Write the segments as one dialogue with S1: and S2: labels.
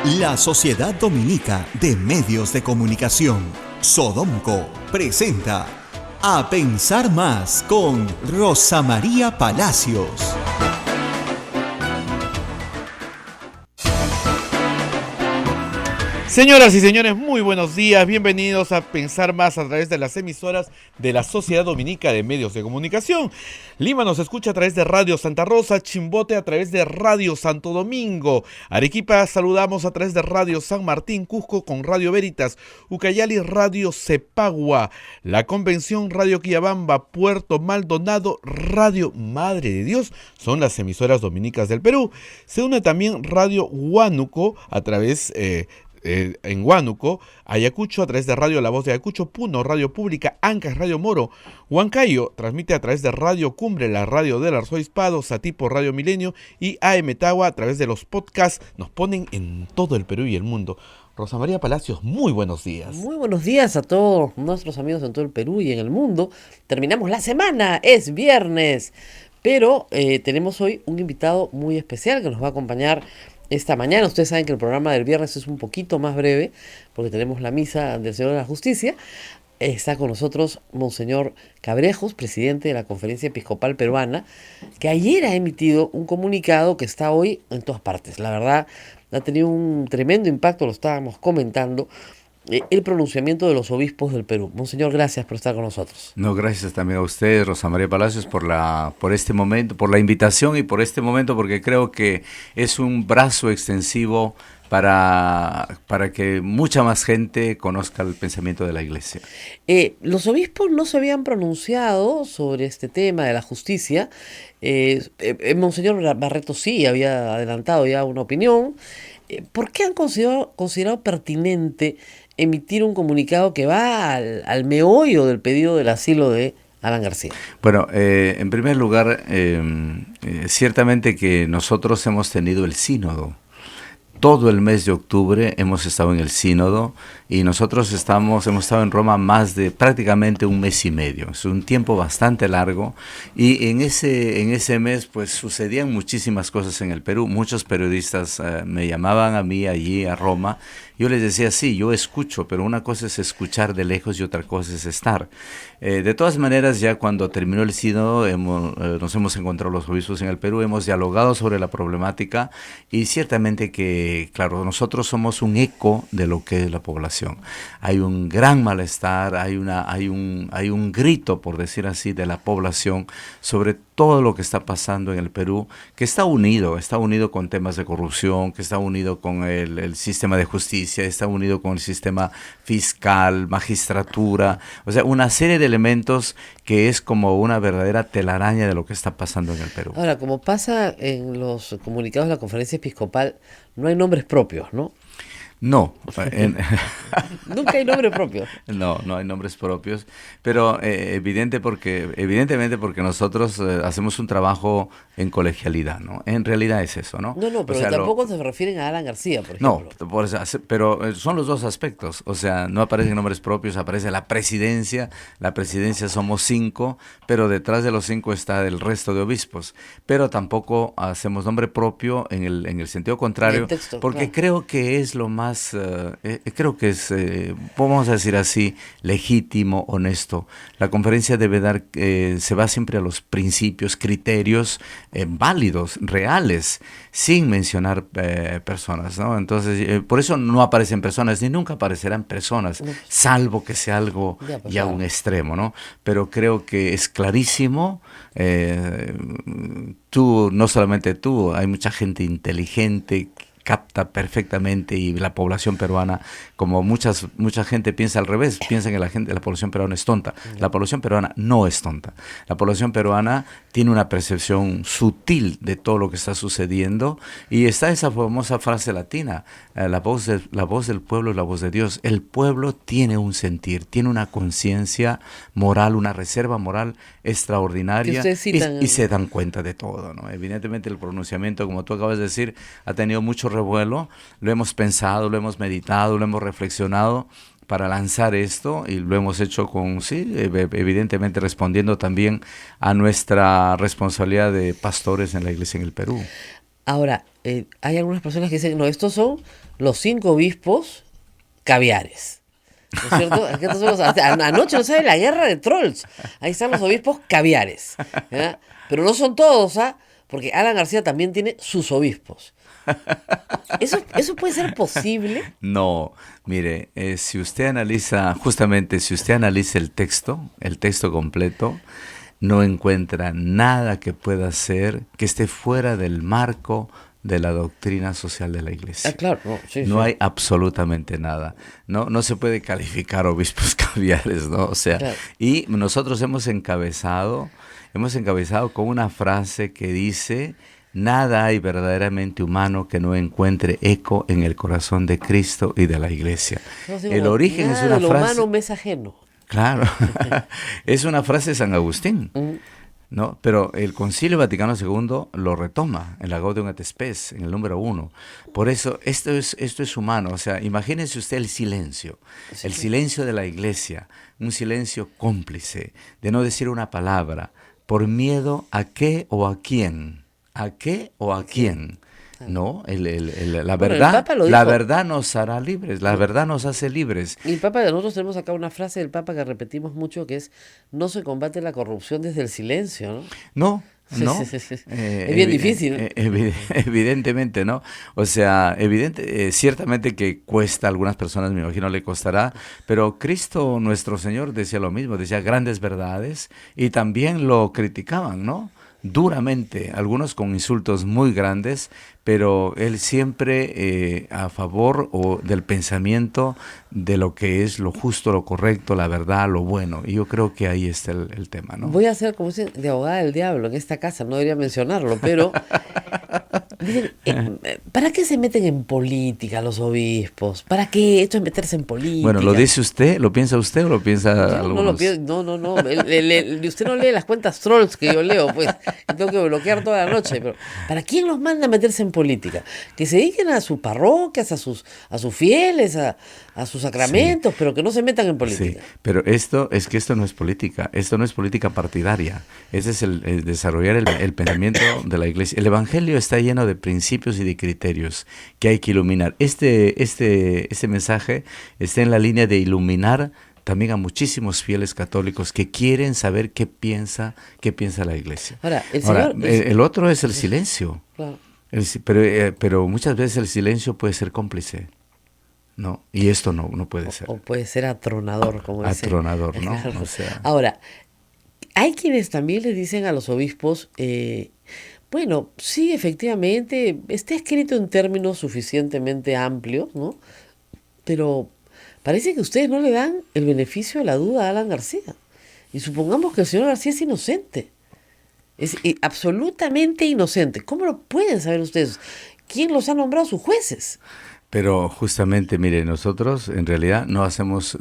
S1: La Sociedad Dominica de Medios de Comunicación, Sodomco, presenta A Pensar Más con Rosa María Palacios.
S2: Señoras y señores, muy buenos días, bienvenidos a Pensar Más a través de las emisoras de la Sociedad Dominica de Medios de Comunicación. Lima nos escucha a través de Radio Santa Rosa, Chimbote a través de Radio Santo Domingo, Arequipa saludamos a través de Radio San Martín, Cusco con Radio Veritas, Ucayali Radio Cepagua, La Convención Radio Quillabamba, Puerto Maldonado Radio Madre de Dios, son las emisoras dominicas del Perú. Se une también Radio Huánuco a través en Huánuco, Ayacucho a través de Radio La Voz de Ayacucho, Puno, Radio Pública, Ancas, Radio Moro, Huancayo transmite a través de Radio Cumbre, la radio del arzobispado, Satipo, Radio Milenio y AM Tagua a través de los podcasts. Nos ponen en todo el Perú y el mundo. Rosa María Palacios, muy buenos días.
S3: Muy buenos días a todos nuestros amigos en todo el Perú y en el mundo. Terminamos la semana, es viernes, pero tenemos hoy un invitado muy especial que nos va a acompañar esta mañana. Ustedes saben que el programa del viernes es un poquito más breve porque tenemos la misa del Señor de la Justicia. Está con nosotros Monseñor Cabrejos, presidente de la Conferencia Episcopal Peruana, que ayer ha emitido un comunicado que está hoy en todas partes. La verdad, ha tenido un tremendo impacto, lo estábamos comentando, el pronunciamiento de los obispos del Perú. Monseñor, gracias por estar con nosotros.
S4: No, gracias también a usted, Rosa María Palacios, por este momento, por la invitación y por este momento, porque creo que es un brazo extensivo para que mucha más gente conozca el pensamiento de la Iglesia.
S3: Los obispos no se habían pronunciado sobre este tema de la justicia. Monseñor Barreto sí había adelantado ya una opinión. ¿Por qué han considerado pertinente emitir un comunicado que va al meollo del pedido del asilo de Alan García?
S4: Bueno, en primer lugar, ciertamente que nosotros hemos tenido el sínodo. Todo el mes de octubre hemos estado en el sínodo y nosotros hemos estado en Roma más de prácticamente un mes y medio. Es un tiempo bastante largo y en ese mes pues sucedían muchísimas cosas en el Perú. Muchos periodistas me llamaban a mí allí a Roma. Yo les decía, sí, yo escucho, pero una cosa es escuchar de lejos y otra cosa es estar. De todas maneras, ya cuando terminó el sínodo, nos hemos encontrado los obispos en el Perú, hemos dialogado sobre la problemática y ciertamente que, claro, nosotros somos un eco de lo que es la población. Hay un gran malestar, hay un grito, por decir así, de la población sobre todo lo que está pasando en el Perú, que está unido con temas de corrupción, que está unido con el sistema de justicia, está unido con el sistema fiscal, magistratura, o sea, una serie de elementos que es como una verdadera telaraña de lo que está pasando en el Perú.
S3: Ahora, como pasa en los comunicados de la Conferencia Episcopal, no hay nombres propios, ¿no?
S4: No.
S3: Nunca hay nombres propios.
S4: No hay nombres propios, pero evidentemente porque nosotros hacemos un trabajo en colegialidad, ¿no? En realidad es eso, ¿no?
S3: No, pero tampoco se refieren a Alan García, por ejemplo.
S4: No, pero son los dos aspectos, o sea, no aparecen nombres propios, aparece la presidencia somos 5, pero detrás de los 5 está el resto de obispos, pero tampoco hacemos nombre propio en el sentido contrario,
S3: texto,
S4: porque
S3: claro.
S4: Creo que es lo más creo que es, vamos a decir así, legítimo, honesto. La conferencia se va siempre a los principios, criterios válidos, reales, sin mencionar personas, ¿no? Entonces, por eso no aparecen personas, ni nunca aparecerán personas, salvo que sea algo ya un extremo, ¿no? Pero creo que es clarísimo. No solamente tú, hay mucha gente inteligente capta perfectamente y la población peruana, como mucha gente piensa al revés, piensa que la población peruana es tonta. La población peruana no es tonta. La población peruana tiene una percepción sutil de todo lo que está sucediendo y está esa famosa frase latina, la voz del pueblo es la voz de Dios. El pueblo tiene un sentir, tiene una conciencia moral, una reserva moral extraordinaria y se dan cuenta de todo, ¿no? Evidentemente el pronunciamiento, como tú acabas de decir, ha tenido mucho revuelo, lo hemos pensado, lo hemos meditado, lo hemos reflexionado para lanzar esto y lo hemos hecho evidentemente respondiendo también a nuestra responsabilidad de pastores en la iglesia en el Perú.
S3: Ahora, hay algunas personas que dicen, no, estos son los 5 obispos caviares. ¿No es cierto? Es que estos son anoche no sabe la guerra de trolls. Ahí están los obispos caviares. ¿Ya? Pero no son todos, ¿ah? Porque Alan García también tiene sus obispos. ¿Eso puede ser posible?
S4: No, mire, si usted analiza, justamente si usted analiza el texto completo, no encuentra nada que pueda ser, que esté fuera del marco de la doctrina social de la Iglesia.
S3: Claro, no, sí,
S4: No
S3: sí.
S4: hay absolutamente nada. No se puede calificar obispos caviares, ¿no? O sea,
S3: Claro.
S4: y nosotros hemos encabezado con una frase que dice: nada hay verdaderamente humano que no encuentre eco en el corazón de Cristo y de la Iglesia.
S3: No, sí,
S4: El
S3: como,
S4: origen es
S3: nada
S4: una
S3: de lo
S4: frase.
S3: humano me es ajeno.
S4: Claro, es una frase de San Agustín,
S3: Mm.
S4: ¿no? Pero el Concilio Vaticano II lo retoma en la Gaudium et Spes, en el número 1. Por eso, esto es humano. O sea, imagínese usted el silencio de la Iglesia, un silencio cómplice, de no decir una palabra, por miedo a qué o a quién. ¿A qué o a quién? No, la
S3: Bueno, el
S4: verdad,
S3: Papa lo
S4: la
S3: dijo.
S4: verdad nos hará libres, la verdad nos hace libres.
S3: Y el Papa, nosotros tenemos acá una frase del Papa que repetimos mucho, que es, no se combate la corrupción desde el silencio, ¿no?
S4: No,
S3: Sí,
S4: no.
S3: sí, sí, sí. Es bien difícil.
S4: Evidentemente, ¿no? O sea, ciertamente que cuesta, a algunas personas me imagino le costará, pero Cristo nuestro Señor decía lo mismo, decía grandes verdades y también lo criticaban, ¿no? Duramente, algunos con insultos muy grandes, pero él siempre a favor del pensamiento de lo que es lo justo, lo correcto, la verdad, lo bueno. Y yo creo que ahí está el tema, ¿no?
S3: Voy a ser, como dicen, de abogada del diablo en esta casa, no debería mencionarlo, pero dicen, ¿para qué se meten en política los obispos? ¿Para qué? Esto es meterse en política.
S4: Bueno, ¿lo dice usted? ¿Lo piensa usted o lo piensa
S3: Yo no
S4: algunos?
S3: lo pienso, no. Usted no lee las cuentas trolls que yo leo, pues. Que tengo que bloquear toda la noche. Pero ¿para quién los manda a meterse en política? Que se dediquen a sus parroquias, a sus fieles, a sus sacramentos, pero que no se metan en política.
S4: Sí, pero esto no es política, esto no es política partidaria, ese es el desarrollar el pensamiento de la Iglesia. El Evangelio está lleno de principios y de criterios que hay que iluminar. Este mensaje está en la línea de iluminar también a muchísimos fieles católicos que quieren saber qué piensa la Iglesia.
S3: Ahora,
S4: el otro es el silencio.
S3: Claro.
S4: Pero muchas veces el silencio puede ser cómplice, ¿no? Y esto no puede ser.
S3: O puede ser atronador, como dicen.
S4: Atronador, ¿no?
S3: Claro.
S4: O sea,
S3: Ahora, hay quienes también les dicen a los obispos, bueno, sí, efectivamente, está escrito en términos suficientemente amplios, ¿no? Pero parece que ustedes no le dan el beneficio de la duda a Alan García. Y supongamos que el señor García es inocente. Es absolutamente inocente. ¿Cómo lo pueden saber ustedes? ¿Quién los ha nombrado sus jueces?
S4: pero justamente, mire, nosotros en realidad no hacemos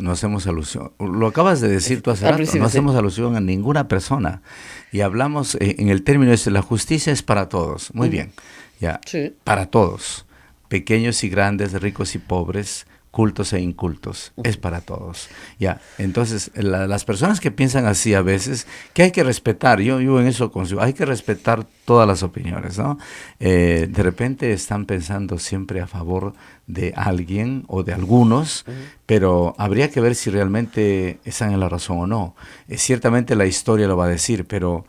S4: alusión. Lo acabas de decir tú hace rato, no hacemos alusión a ninguna persona. Y hablamos en el término de la justicia es para todos. Muy bien, ya,
S3: Sí.
S4: para todos. Pequeños y grandes, ricos y pobres, cultos e incultos, es para todos. Ya, entonces las personas que piensan así a veces, que hay que respetar, yo en eso consigo, hay que respetar todas las opiniones, ¿no? De repente están pensando siempre a favor de alguien o de algunos, pero habría que ver si realmente están en la razón o no. Ciertamente la historia lo va a decir, pero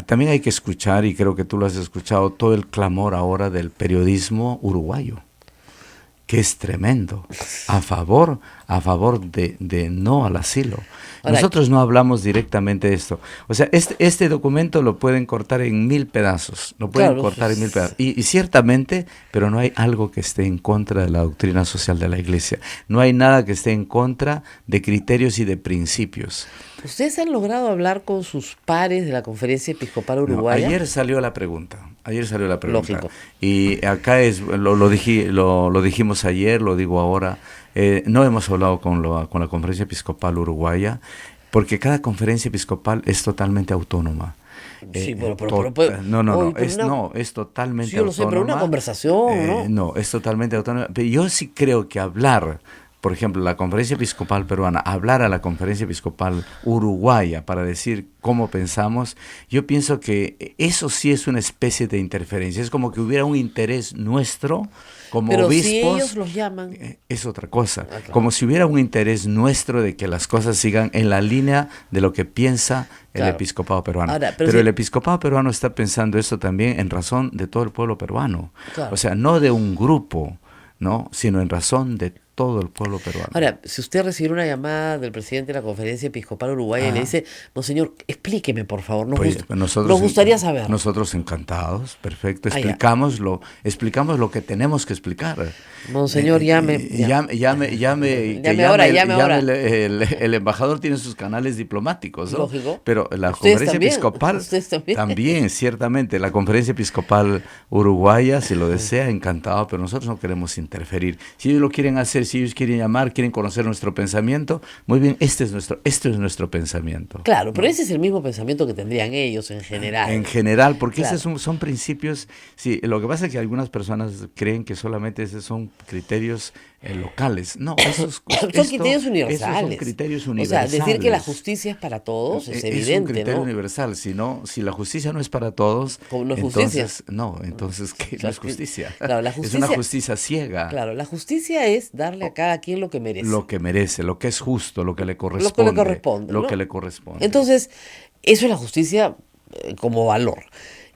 S4: también hay que escuchar, y creo que tú lo has escuchado, todo el clamor ahora del periodismo uruguayo, que es tremendo, a favor de no al asilo. Nosotros no hablamos directamente de esto. O sea, este documento lo pueden cortar en 1000 pedazos, Y ciertamente, pero no hay algo que esté en contra de la doctrina social de la Iglesia. No hay nada que esté en contra de criterios y de principios.
S3: ¿Ustedes han logrado hablar con sus pares de la Conferencia Episcopal Uruguaya?
S4: No, ayer salió la pregunta.
S3: Lógico.
S4: Y acá lo dijimos ayer, lo digo ahora. No hemos hablado con la Conferencia Episcopal Uruguaya, porque cada conferencia episcopal es totalmente autónoma.
S3: Sí, pero
S4: es totalmente
S3: sí, yo lo sé, pero
S4: autónoma.
S3: una conversación, ¿no?
S4: No, es totalmente autónoma. Pero yo sí creo que hablar por ejemplo, la Conferencia Episcopal Peruana, hablar a la Conferencia Episcopal Uruguaya para decir cómo pensamos, yo pienso que eso sí es una especie de interferencia. Es como que hubiera un interés nuestro como
S3: Pero
S4: obispos.
S3: si ellos los llaman.
S4: Es otra cosa.
S3: Claro.
S4: Como si hubiera un interés nuestro de que las cosas sigan en la línea de lo que piensa el
S3: Claro.
S4: episcopado peruano.
S3: Ahora,
S4: pero
S3: si-
S4: el episcopado peruano está pensando esto también en razón de todo el pueblo peruano.
S3: Claro.
S4: O sea, no de un grupo, ¿no? Sino en razón de todo el pueblo peruano.
S3: Ahora, si usted recibiera una llamada del presidente de la Conferencia Episcopal Uruguaya y le dice, monseñor, explíqueme por favor, nos gustaría saber.
S4: Nosotros encantados, perfecto,
S3: Ah, ya.
S4: explicamos lo que tenemos que explicar.
S3: Monseñor, llame.
S4: Llame
S3: ahora.
S4: El embajador tiene sus canales diplomáticos, ¿no?
S3: Lógico.
S4: Pero la
S3: Ustedes
S4: Conferencia
S3: también,
S4: Episcopal
S3: ustedes también.
S4: también, ciertamente, la Conferencia Episcopal Uruguaya, si lo desea, encantado, pero nosotros no queremos interferir. Si ellos lo quieren hacer, si ellos quieren llamar, quieren conocer nuestro pensamiento, muy bien, este es nuestro pensamiento.
S3: Claro, pero ese es el mismo pensamiento que tendrían ellos en general.
S4: En general, porque
S3: Claro.
S4: esos son principios, sí, lo que pasa es que algunas personas creen que solamente esos son criterios locales. No, esos
S3: Son criterios universales.
S4: Esos son criterios
S3: O
S4: universales.
S3: sea, decir que la justicia es para todos es evidente,
S4: un criterio
S3: ¿no?
S4: universal, si la justicia no es para todos,
S3: Como no es justicia.
S4: entonces ¿qué? No
S3: Claro,
S4: es justicia.
S3: claro, la
S4: Es
S3: justicia-
S4: una justicia ciega.
S3: Claro, la justicia es darle a cada quien lo que merece.
S4: Lo que merece, lo que es justo, lo que le
S3: Lo que
S4: corresponde.
S3: le corresponde,
S4: Lo
S3: ¿no?
S4: que le corresponde.
S3: Entonces, eso es la justicia como valor.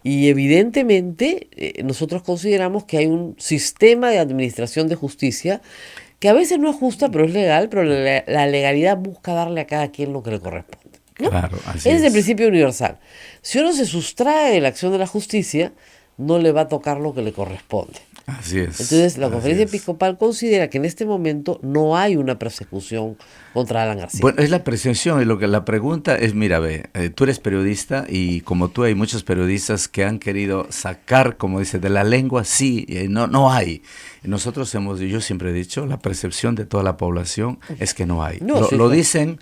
S3: Y evidentemente nosotros consideramos que hay un sistema de administración de justicia que a veces no es justa, pero es legal, pero la legalidad busca darle a cada quien lo que le corresponde, ¿no?
S4: Claro, así
S3: Ese es el
S4: es.
S3: principio universal. Si uno se sustrae de la acción de la justicia, no le va a tocar lo que le corresponde.
S4: Así es.
S3: Entonces, la
S4: así
S3: Conferencia
S4: es.
S3: Episcopal considera que en este momento no hay una persecución contra Alan García.
S4: Bueno, es la percepción y la pregunta es, mira, tú eres periodista y como tú hay muchos periodistas que han querido sacar, como dice, de la lengua, sí, no hay. Nosotros yo siempre he dicho, la percepción de toda la población es que no hay.
S3: No,
S4: lo
S3: sí,
S4: lo
S3: claro.
S4: dicen,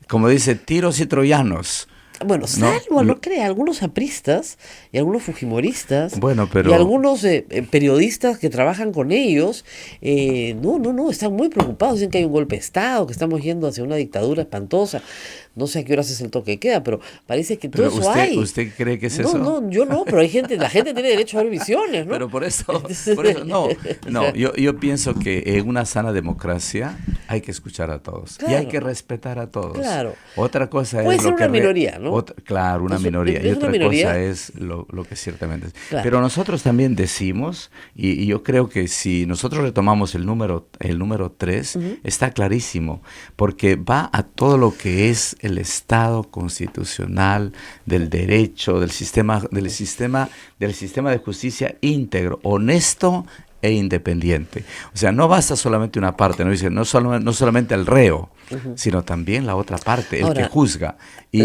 S4: como dice, tiros y troyanos.
S3: Bueno, salvo, no
S4: lo-
S3: crea, algunos apristas y algunos fujimoristas
S4: Bueno, pero-
S3: y algunos periodistas que trabajan con ellos, no, están muy preocupados, dicen que hay un golpe de Estado, que estamos yendo hacia una dictadura espantosa. No sé a qué horas es el toque de queda, pero parece que todo
S4: Pero
S3: eso hay.
S4: ¿usted cree que es
S3: no,
S4: eso?
S3: No, yo no, pero la gente tiene derecho a ver visiones, ¿no?
S4: Pero por eso no, yo pienso que en una sana democracia hay que escuchar a todos y hay
S3: Claro.
S4: que respetar a todos.
S3: Claro.
S4: Otra cosa
S3: Puede
S4: es
S3: ser
S4: lo que
S3: una minoría, ¿no?
S4: claro, una
S3: Es-
S4: minoría.
S3: es
S4: Y
S3: una
S4: otra
S3: minoría.
S4: cosa es lo que ciertamente es.
S3: Claro.
S4: Pero nosotros también decimos, y yo creo que si nosotros retomamos el número 3, está clarísimo, porque va a todo lo que es el Estado constitucional, del derecho, del sistema de justicia íntegro, honesto e independiente. O sea, no basta solamente una parte, no solamente el reo, sino también la otra parte, el
S3: Ahora,
S4: que juzga. Y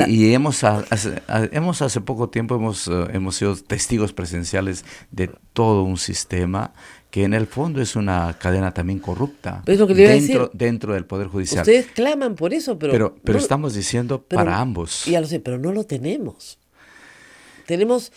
S4: hace poco tiempo hemos sido testigos presenciales de todo un sistema que en el fondo es una cadena también corrupta
S3: Pero es lo que le iba a decir.
S4: dentro del Poder Judicial.
S3: Ustedes claman por eso, pero
S4: Pero
S3: no-
S4: estamos diciendo
S3: pero-
S4: para ambos.
S3: Ya lo sé, pero no lo tenemos. Tenemos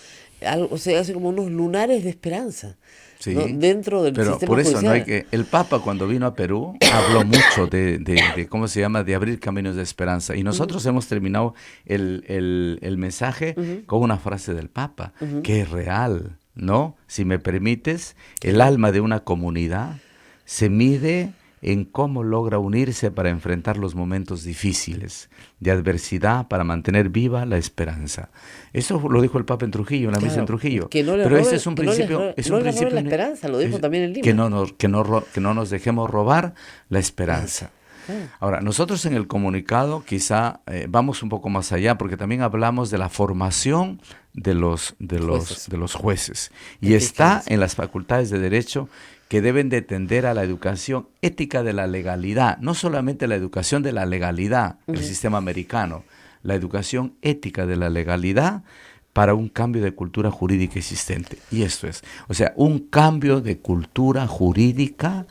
S3: algo, o sea, hace como unos lunares de esperanza,
S4: Sí,
S3: ¿no? Dentro del
S4: pero
S3: sistema
S4: por eso no hay
S3: judicial.
S4: que. El Papa cuando vino a Perú habló mucho de cómo se llama, de abrir caminos de esperanza. Y nosotros hemos terminado el mensaje con una frase del Papa que es real, ¿no? Si me permites, el alma de una comunidad se mide en cómo logra unirse para enfrentar los momentos difíciles de adversidad, para mantener viva la esperanza. Eso lo dijo el Papa en Trujillo, en la misa
S3: Claro,
S4: en Trujillo.
S3: que no le
S4: Pero
S3: roben-
S4: ese es un
S3: que no les
S4: principio,
S3: roben-
S4: es
S3: no
S4: un
S3: les roben
S4: principio
S3: la esperanza, lo dijo también en Lima.
S4: que no nos dejemos robar la esperanza. Ahora, nosotros en el comunicado quizá vamos un poco más allá, porque también hablamos de la formación de los jueces. Y está en las facultades de Derecho que deben de tender a la educación ética de la legalidad, no solamente la educación de la legalidad, el sistema americano, la educación ética de la legalidad, para un cambio de cultura jurídica existente. Y esto es, o sea, un cambio de cultura jurídica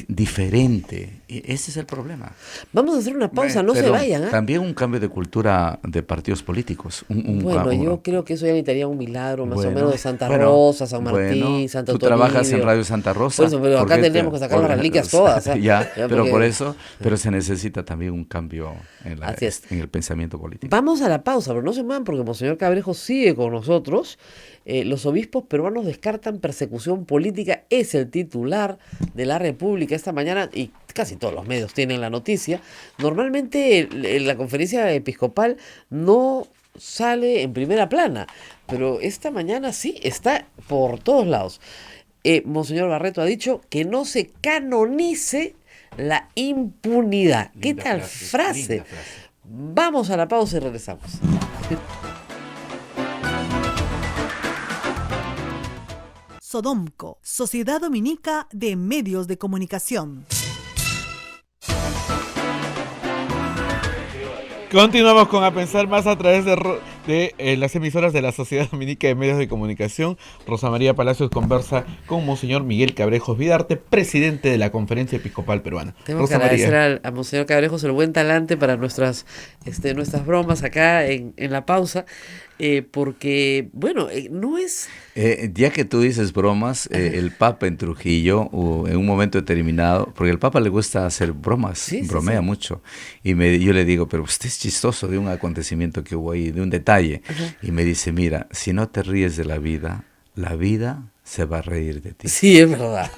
S4: diferente. Y ese es el problema.
S3: Vamos a hacer una pausa, no se
S4: Pero
S3: vayan. ¿Ah?
S4: también un cambio de cultura de partidos políticos.
S3: Bueno, yo creo que eso ya necesitaría un milagro, más o menos de Santa
S4: bueno,
S3: Rosa, San Martín,
S4: bueno,
S3: Santo
S4: tú
S3: Toribio.
S4: trabajas en Radio Santa Rosa.
S3: Por eso, pero acá tendríamos que sacar las reliquias todas.
S4: Ya,
S3: Ya,
S4: pero
S3: porque-
S4: por eso, pero se necesita también un cambio en
S3: Así es.
S4: en el pensamiento político.
S3: Vamos a la pausa, pero no se van porque Monseñor Cabrejo sigue con nosotros. Los obispos peruanos descartan persecución política, es el titular de la República esta mañana y casi todos los medios tienen la noticia. Normalmente la conferencia episcopal no sale en primera plana, pero esta mañana sí está por todos lados. Monseñor Barreto ha dicho que no se canonice la impunidad. ¿Qué
S4: Linda
S3: tal frase?
S4: linda frase.
S3: Vamos a la pausa y regresamos.
S5: Sodomco, Sociedad Dominica de Medios de Comunicación.
S2: Continuamos con A Pensar Más a través de las emisoras de la Sociedad Dominica de Medios de Comunicación. Rosa María Palacios conversa con Monseñor Miguel Cabrejos Vidarte, presidente de la Conferencia Episcopal Peruana.
S3: Tengo
S2: Rosa
S3: que agradecer
S2: María.
S3: a Monseñor Cabrejos el buen talante para nuestras bromas acá en la pausa, porque, bueno, no es...
S4: Ya que tú dices bromas, el Papa en Trujillo, en un momento determinado, porque al Papa le gusta hacer bromas,
S3: Sí, sí,
S4: bromea
S3: sí.
S4: mucho, y yo le digo, pero usted es chistoso de un acontecimiento que hubo ahí, de un detalle, y me dice, mira, si no te ríes de la vida se va a reír de ti.
S3: Sí, es verdad.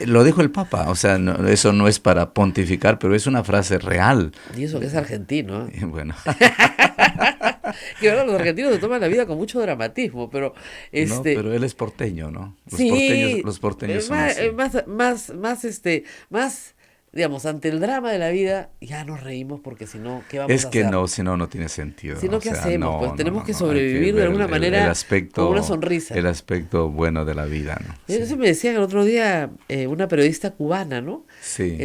S4: Lo dijo el Papa, o sea, eso no es para pontificar, pero es una frase real.
S3: Y eso que es argentino, ¿eh?
S4: Bueno,
S3: Que ahora los argentinos se toman la vida con mucho dramatismo, pero...
S4: no, pero él es porteño, ¿no?
S3: Sí,
S4: Los porteños son
S3: más,
S4: así.
S3: más, digamos, ante el drama de la vida, ya nos reímos porque si no, ¿qué vamos a
S4: Es que
S3: hacer?
S4: no, si no, no tiene sentido.
S3: Si no,
S4: O
S3: ¿qué
S4: sea,
S3: hacemos? Pues tenemos que
S4: hay
S3: sobrevivir de
S4: ver
S3: alguna manera
S4: aspecto,
S3: con una sonrisa.
S4: El aspecto bueno de la vida, ¿no?
S3: Eso me decía el otro día una periodista cubana, ¿no?
S4: Sí.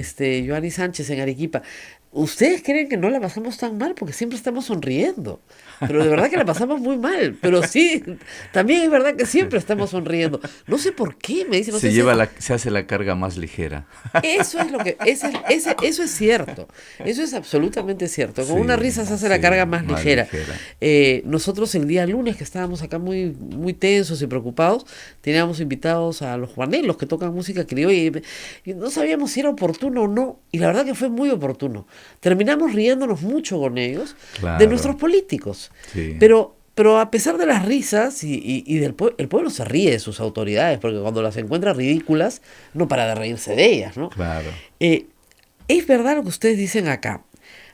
S3: Joanny Sánchez en Arequipa. ¿Ustedes creen que no la pasamos tan mal? Porque siempre estamos sonriendo. Pero de verdad que la pasamos muy mal. Pero sí, también es verdad que siempre estamos sonriendo. No sé por qué, me dice. No sé si
S4: Se hace la carga más ligera.
S3: eso es lo que, eso es cierto. Eso es absolutamente cierto. Con
S4: Sí,
S3: una risa se hace la carga más ligera.
S4: ligera.
S3: Nosotros el día lunes que estábamos acá muy, muy tensos y preocupados, teníamos invitados a los Juanelos que tocan música criolla y no sabíamos si era oportuno o no. Y la verdad que fue muy oportuno. Terminamos riéndonos mucho con ellos de
S4: Claro.
S3: nuestros políticos.
S4: Sí.
S3: Pero a pesar de las risas el pueblo se ríe de sus autoridades, porque cuando las encuentra ridículas, no para de reírse de ellas, ¿no?
S4: Claro.
S3: Es verdad lo que ustedes dicen acá.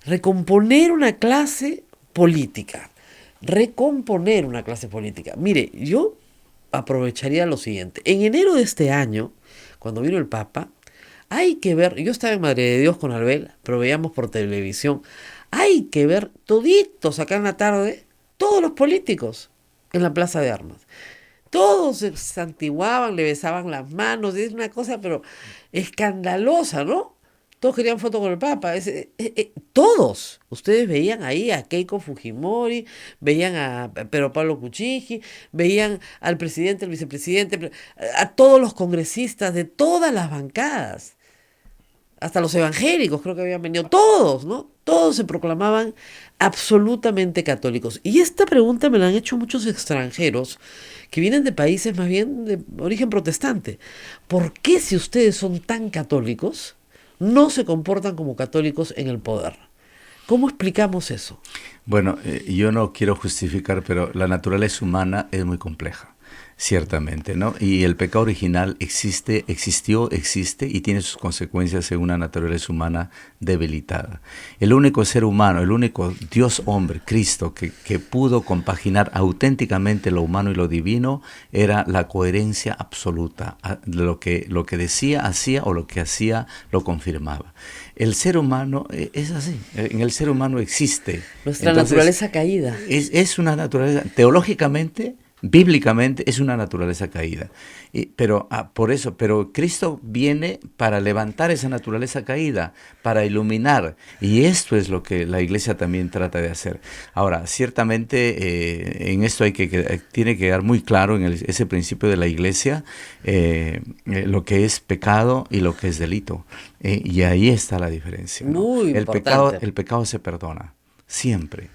S3: Recomponer una clase política. Recomponer una clase política. Mire, yo aprovecharía lo siguiente. En enero de este año, cuando vino el Papa, hay que ver, yo estaba en Madre de Dios con Albel, pero veíamos por televisión, hay que ver toditos acá en la tarde, todos los políticos en la Plaza de Armas. Todos se santiguaban, le besaban las manos, es una cosa pero escandalosa, ¿no? Todos querían foto con el Papa, todos. Ustedes veían ahí a Keiko Fujimori, veían a Pedro Pablo Kuczynski, veían al presidente, al vicepresidente, a todos los congresistas de todas las bancadas. Hasta los evangélicos creo que habían venido, todos, ¿no? Todos se proclamaban absolutamente católicos. Y esta pregunta me la han hecho muchos extranjeros que vienen de países más bien de origen protestante. ¿Por qué si ustedes son tan católicos, no se comportan como católicos en el poder? ¿Cómo explicamos eso?
S4: Bueno, yo no quiero justificar, pero la naturaleza humana es muy compleja. Ciertamente, ¿no? Y el pecado original existió, existe y tiene sus consecuencias en una naturaleza humana debilitada. El único ser humano, el único Dios hombre, Cristo, que pudo compaginar auténticamente lo humano y lo divino, era la coherencia absoluta. Lo que decía, hacía, o lo que hacía, lo confirmaba. El ser humano es así, en el ser humano existe.
S3: Nuestra
S4: Entonces,
S3: naturaleza caída.
S4: Es una naturaleza, teológicamente, bíblicamente es una naturaleza caída. Pero Cristo viene para levantar esa naturaleza caída, para iluminar. Y esto es lo que la iglesia también trata de hacer. Ahora, ciertamente en esto tiene que quedar muy claro en ese principio de la iglesia lo que es pecado y lo que es delito. Y ahí está la diferencia, ¿no?
S3: Muy importante.
S4: El pecado se perdona, siempre.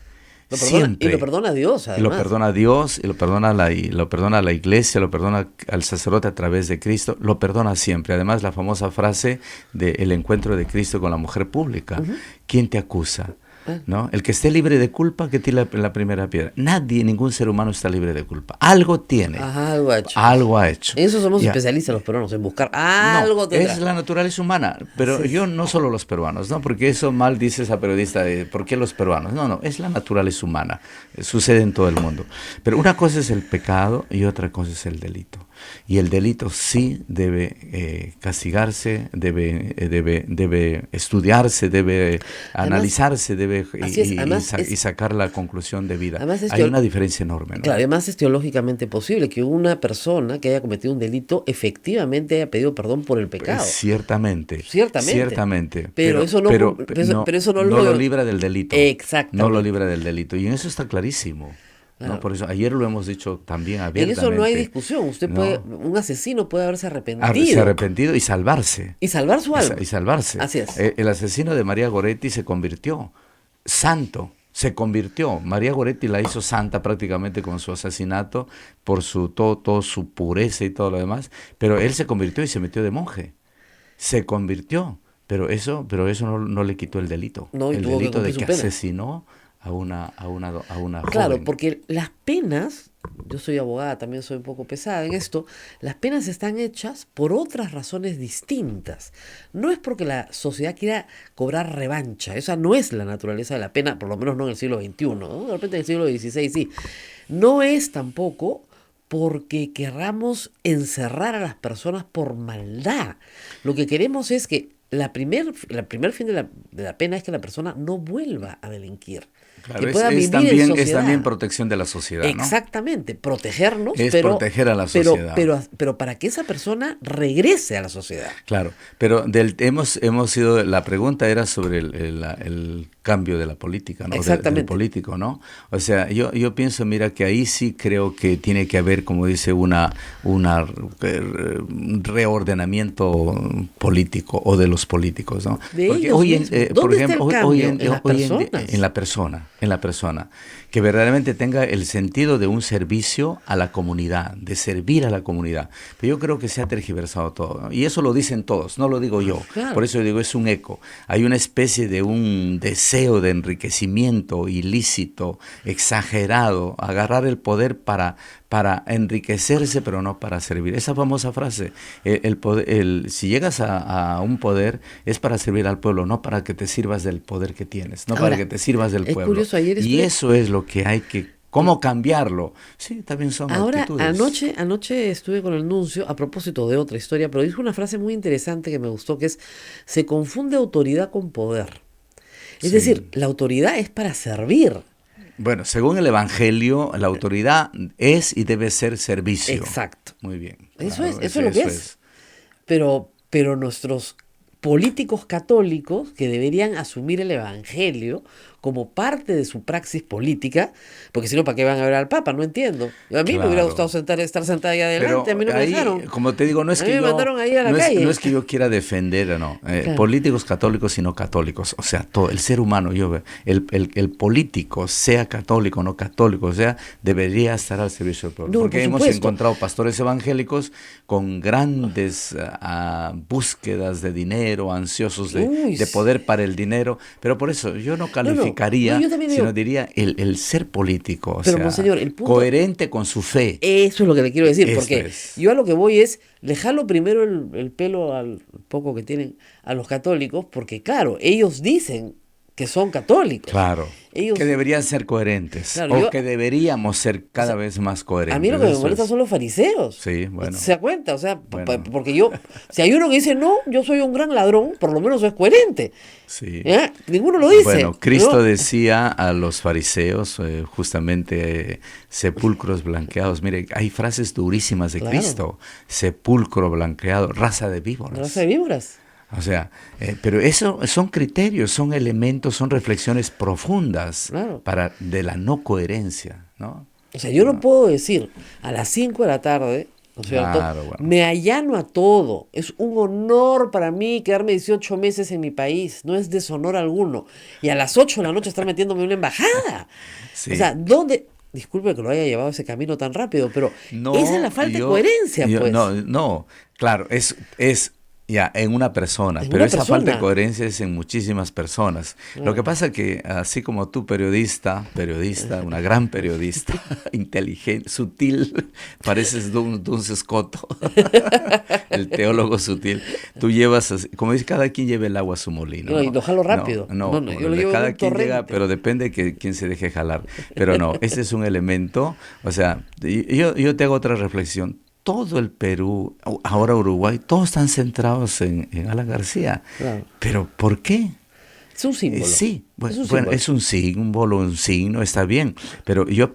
S3: Lo perdona,
S4: Siempre.
S3: y lo perdona Dios,
S4: Y
S3: además.
S4: lo perdona Dios, y lo perdona la iglesia, lo perdona al sacerdote a través de Cristo, lo perdona siempre. Además, la famosa frase del encuentro de Cristo con la mujer pública. ¿Quién te acusa? ¿No? El que esté libre de culpa, que tire la primera piedra. Nadie, ningún ser humano está libre de culpa. Algo tiene.
S3: Algo ha hecho.
S4: Algo ha hecho.
S3: En eso somos
S4: Ya.
S3: especialistas los peruanos, en buscar algo tendrá.
S4: Es la naturaleza humana, pero
S3: Sí.
S4: yo no solo los peruanos, ¿no? Porque eso mal dice esa periodista de ¿por qué los peruanos? No, es la naturaleza humana, sucede en todo el mundo. Pero una cosa es el pecado y otra cosa es el delito. Y el delito sí debe castigarse, debe estudiarse, debe analizarse,
S3: así es, además
S4: y sacar la conclusión debida.
S3: además es
S4: Hay
S3: que-
S4: una diferencia enorme, ¿no?
S3: Claro, además es teológicamente posible que una persona que haya cometido un delito efectivamente haya pedido perdón por el pecado.
S4: Ciertamente.
S3: Ciertamente. Pero eso no- pero eso no
S4: lo
S3: lo-
S4: libra del delito.
S3: Exactamente.
S4: No lo libra del delito. Y en eso está clarísimo.
S3: Claro.
S4: ¿No? Por eso ayer lo hemos dicho también
S3: En
S4: abiertamente.
S3: eso no hay discusión. Usted
S4: ¿no?
S3: puede, un asesino puede haberse arrepentido.
S4: Se ha arrepentido y salvarse.
S3: Y salvar su alma.
S4: Y salvarse.
S3: Así es.
S4: El asesino de María Goretti se convirtió santo. Se convirtió. María Goretti la hizo santa prácticamente con su asesinato por todo su pureza y todo lo demás. Pero él se convirtió y se metió de monje. Se convirtió. Pero eso no le quitó el delito.
S3: No, y
S4: el
S3: tuvo que
S4: delito de
S3: cumplir su
S4: que
S3: pena.
S4: asesinó a una
S3: Claro,
S4: joven.
S3: porque las penas, yo soy abogada, también soy un poco pesada en esto, las penas están hechas por otras razones distintas. No es porque la sociedad quiera cobrar revancha, esa no es la naturaleza de la pena, por lo menos no en el siglo XXI, ¿no? De repente en el siglo XVI sí. No es tampoco porque querramos encerrar a las personas por maldad. Lo que queremos es que la primer fin de la pena es que la persona no vuelva a delinquir.
S4: Claro,
S3: Que pueda vivir en
S4: es
S3: sociedad.
S4: también protección de la sociedad, ¿no?
S3: Exactamente, protegernos,
S4: Es
S3: pero,
S4: proteger a la sociedad.
S3: pero para que esa persona regrese a la sociedad.
S4: Claro, pero la pregunta era sobre el cambio de la política, ¿no?
S3: Exactamente.
S4: Del político, ¿no? O sea, yo pienso, mira, que ahí sí creo que tiene que haber, como dice, un reordenamiento político o de los políticos, ¿no?
S3: De
S4: Porque
S3: ellos
S4: hoy
S3: mismos. ¿Dónde está el cambio? En las personas.
S4: en la persona, que verdaderamente tenga el sentido de un servicio a la comunidad, de servir a la comunidad. Pero yo creo que se ha tergiversado todo, ¿no? Y eso lo dicen todos, no lo digo yo.
S3: Claro.
S4: Por eso yo digo, es un eco. Hay una especie de un deseo de enriquecimiento ilícito, exagerado, agarrar el poder para enriquecerse, pero no para servir. Esa famosa frase, si llegas a un poder, es para servir al pueblo, no para que te sirvas del poder que tienes, no
S3: Ahora,
S4: para que te sirvas del
S3: es
S4: pueblo.
S3: curioso, ayer
S4: Y
S3: estuve-
S4: eso es lo que hay que, ¿cómo cambiarlo? Sí, también son
S3: Ahora,
S4: actitudes.
S3: anoche estuve con el nuncio a propósito de otra historia, pero dijo una frase muy interesante que me gustó, que es, se confunde autoridad con poder. Es
S4: Sí.
S3: decir, la autoridad es para servir.
S4: Bueno, según el Evangelio, la autoridad es y debe ser servicio.
S3: Exacto.
S4: Muy bien.
S3: Eso
S4: claro,
S3: es lo que es. Pero nuestros políticos católicos que deberían asumir el Evangelio como parte de su praxis política, porque si no, ¿para qué van a ver al Papa? No entiendo. A mí me hubiera
S4: Claro.
S3: gustado estar sentada ahí adelante,
S4: Pero
S3: a mí no me
S4: ahí,
S3: dejaron.
S4: como te digo, no es
S3: A
S4: que
S3: mí me
S4: yo,
S3: mandaron ahí a la
S4: no
S3: calle.
S4: no es que yo quiera defender, no,
S3: Claro.
S4: políticos católicos y no católicos, o sea, todo el ser humano, el político, sea católico o no católico, o sea, debería estar al servicio del pueblo,
S3: No,
S4: porque
S3: por
S4: hemos
S3: supuesto.
S4: encontrado pastores evangélicos con grandes búsquedas de dinero, ansiosos
S3: Uy,
S4: de
S3: sí.
S4: poder para el dinero, pero por eso yo no calificaría,
S3: No, yo también
S4: sino
S3: digo-
S4: diría el ser político, o
S3: Pero,
S4: sea,
S3: monseñor, el punto-
S4: coherente con su fe.
S3: Eso es lo que le quiero decir,
S4: Esto
S3: porque
S4: es.
S3: yo a lo que voy es, le jalo primero el pelo al poco que tienen a los católicos, porque claro, ellos dicen que son católicos.
S4: Claro.
S3: Ellos,
S4: que deberían ser coherentes,
S3: claro,
S4: o que deberíamos ser cada vez más coherentes.
S3: a mí lo que me
S4: Eso
S3: molesta
S4: es.
S3: son los fariseos.
S4: Sí, bueno.
S3: ¿Se da cuenta? O sea,
S4: Bueno.
S3: porque yo, si hay uno que dice, no, yo soy un gran ladrón, por lo menos es coherente.
S4: Sí.
S3: ¿Ya? Ninguno lo dice.
S4: Bueno, Cristo
S3: ¿no?
S4: decía a los fariseos, justamente, sepulcros blanqueados. Mire, hay frases durísimas de
S3: Claro.
S4: Cristo. Sepulcro blanqueado, raza de víboras.
S3: Raza de víboras.
S4: O sea, pero eso son criterios, son elementos, son reflexiones profundas
S3: Claro.
S4: de la no coherencia, ¿no?
S3: O sea, yo no puedo decir a las 5 de la tarde, ¿no es cierto?
S4: Claro, bueno.
S3: Me allano a todo. Es un honor para mí quedarme 18 meses en mi país. No es deshonor alguno. Y a las 8 de la noche estar metiéndome en una embajada.
S4: Sí.
S3: O sea, ¿dónde? Disculpe que lo haya llevado ese camino tan rápido, pero esa es la falta de coherencia, pues.
S4: No, claro, es ya en una persona,
S3: En
S4: pero
S3: una
S4: esa falta de
S3: persona.
S4: coherencia es en muchísimas personas. Lo que pasa que así como tú periodista, una gran periodista, inteligente, sutil, pareces Duns Scoto, el teólogo sutil. Tú llevas, como dice, cada quien lleva el agua a su molino.
S3: No, y lo jalo rápido.
S4: No,
S3: No, yo lo llevo en
S4: cada
S3: un
S4: quien llega,
S3: torrente.
S4: pero depende de quién se deje jalar. Pero no, ese es un elemento. O sea, yo te hago otra reflexión. Todo el Perú, ahora Uruguay, todos están centrados en Alan García.
S3: Claro.
S4: ¿Pero por qué?
S3: Es un símbolo.
S4: Sí,
S3: Es un
S4: bueno,
S3: símbolo.
S4: es un símbolo, un signo, está bien, pero yo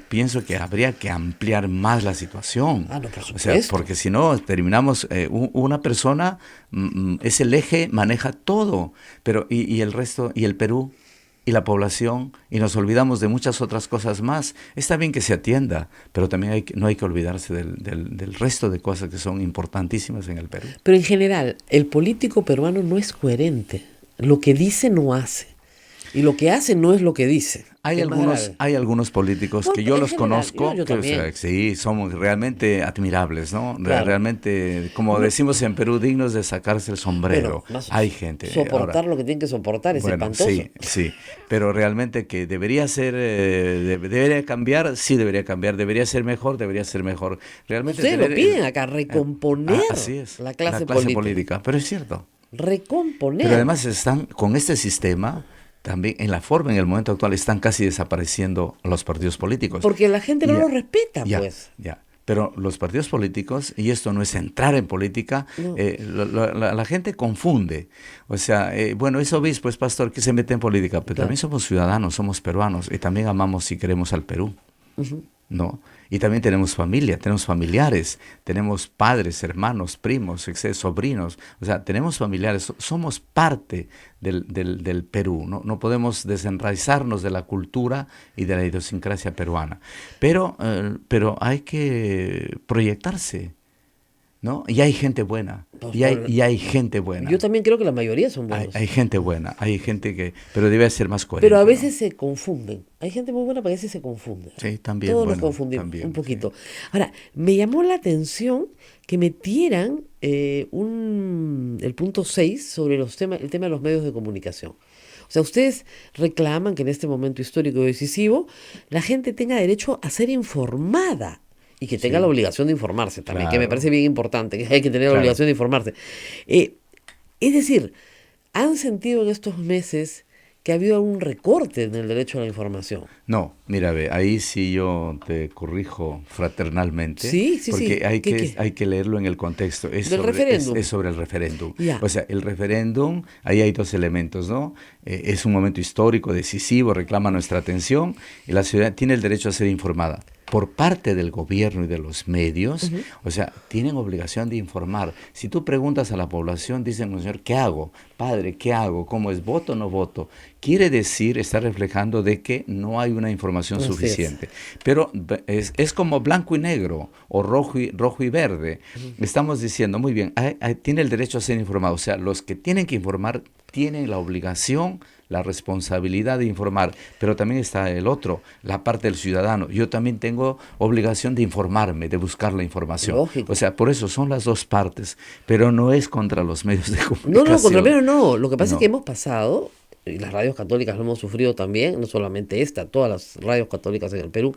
S4: pienso que habría que ampliar más la situación.
S3: Ah, no, por
S4: O sea,
S3: supuesto.
S4: porque si no, terminamos, una persona es el eje, maneja todo, pero y el resto, y el Perú, y la población, y nos olvidamos de muchas otras cosas más. Está bien que se atienda, pero también no hay que olvidarse del resto de cosas que son importantísimas en el Perú.
S3: Pero en general, el político peruano no es coherente. Lo que dice no hace. Y lo que hace no es lo que dice.
S4: Hay
S3: Es más
S4: algunos,
S3: grave.
S4: hay algunos políticos
S3: No,
S4: que yo
S3: en
S4: los
S3: general,
S4: conozco,
S3: yo
S4: que, o
S3: también.
S4: sea, sí, somos realmente admirables, ¿no?
S3: Claro.
S4: Realmente, como decimos en Perú, dignos de sacarse el sombrero.
S3: Bueno, más
S4: Hay gente.
S3: soportar
S4: ahora,
S3: lo que tienen que soportar es
S4: bueno,
S3: espantoso.
S4: sí, pero realmente que debería ser, debería cambiar, sí debería ser mejor. Realmente
S3: Ustedes lo
S4: tener
S3: piden acá, recomponer
S4: así es,
S3: la clase
S4: política, pero es cierto.
S3: Recomponer.
S4: Pero además están con este sistema, también en la forma, en el momento actual, están casi desapareciendo los partidos políticos.
S3: Porque la gente no
S4: Ya,
S3: lo respeta,
S4: ya,
S3: pues.
S4: Ya. Pero los partidos políticos, y esto no es entrar en política,
S3: No.
S4: la gente confunde. O sea, bueno, es obispo, es pastor, que se mete en política, pero
S3: Claro.
S4: también somos ciudadanos, somos peruanos, y también amamos y queremos al Perú. ¿No? Y también tenemos familia, tenemos familiares, tenemos padres, hermanos, primos, sobrinos, o sea, tenemos familiares, somos parte del Perú, ¿no? No podemos desenraizarnos de la cultura y de la idiosincrasia peruana, pero hay que proyectarse, ¿no? Y hay gente buena,
S3: Pues,
S4: y hay gente buena.
S3: Yo también creo que la mayoría son buenos.
S4: Hay gente buena, hay gente pero debe ser más coherente.
S3: Pero a
S4: ¿no?
S3: veces se confunden. Hay gente muy buena, pero a veces se confunde.
S4: Sí, también,
S3: Todos nos
S4: bueno,
S3: confundimos
S4: también,
S3: un poquito. Ahora, me llamó la atención que metieran el punto 6 sobre el tema de los medios de comunicación. O sea, ustedes reclaman que en este momento histórico y decisivo la gente tenga derecho a ser informada y que tenga
S4: Sí.
S3: la obligación de informarse también, que me
S4: Claro.
S3: parece bien importante, que hay que tener la
S4: Claro.
S3: obligación de informarse. Es decir, ¿han sentido en estos meses que ha habido algún recorte en el derecho a la información?
S4: No, mira, ve, ahí sí yo te corrijo fraternalmente.
S3: Sí, sí,
S4: porque
S3: sí.
S4: hay
S3: ¿Qué?
S4: hay que leerlo en el contexto. Es
S3: Del referéndum.
S4: Es sobre el referéndum.
S3: Ya.
S4: O sea, el referéndum, ahí hay dos elementos, ¿no? Es un momento histórico, decisivo, reclama nuestra atención y la ciudadanía tiene el derecho a ser informada. Por parte del gobierno y de los medios, o sea, tienen obligación de informar. Si tú preguntas a la población, dicen, señor, ¿qué hago? Padre, ¿qué hago? ¿Cómo es? ¿Voto o no voto? Quiere decir, está reflejando de que no hay una información
S3: Así es.
S4: suficiente. Pero es como blanco y negro, o rojo y verde. Estamos diciendo, muy bien, tiene el derecho a ser informado. O sea, los que tienen que informar tienen la obligación, la responsabilidad de informar, pero también está el otro, la parte del ciudadano. Yo también tengo obligación de informarme, de buscar la información.
S3: Lógico.
S4: O sea, por eso son las dos partes, pero no es contra los medios de
S3: No,
S4: comunicación.
S3: no, contra menos no. Lo que pasa es
S4: No.
S3: que hemos pasado y las radios católicas lo hemos sufrido también, no solamente esta, todas las radios católicas en el Perú,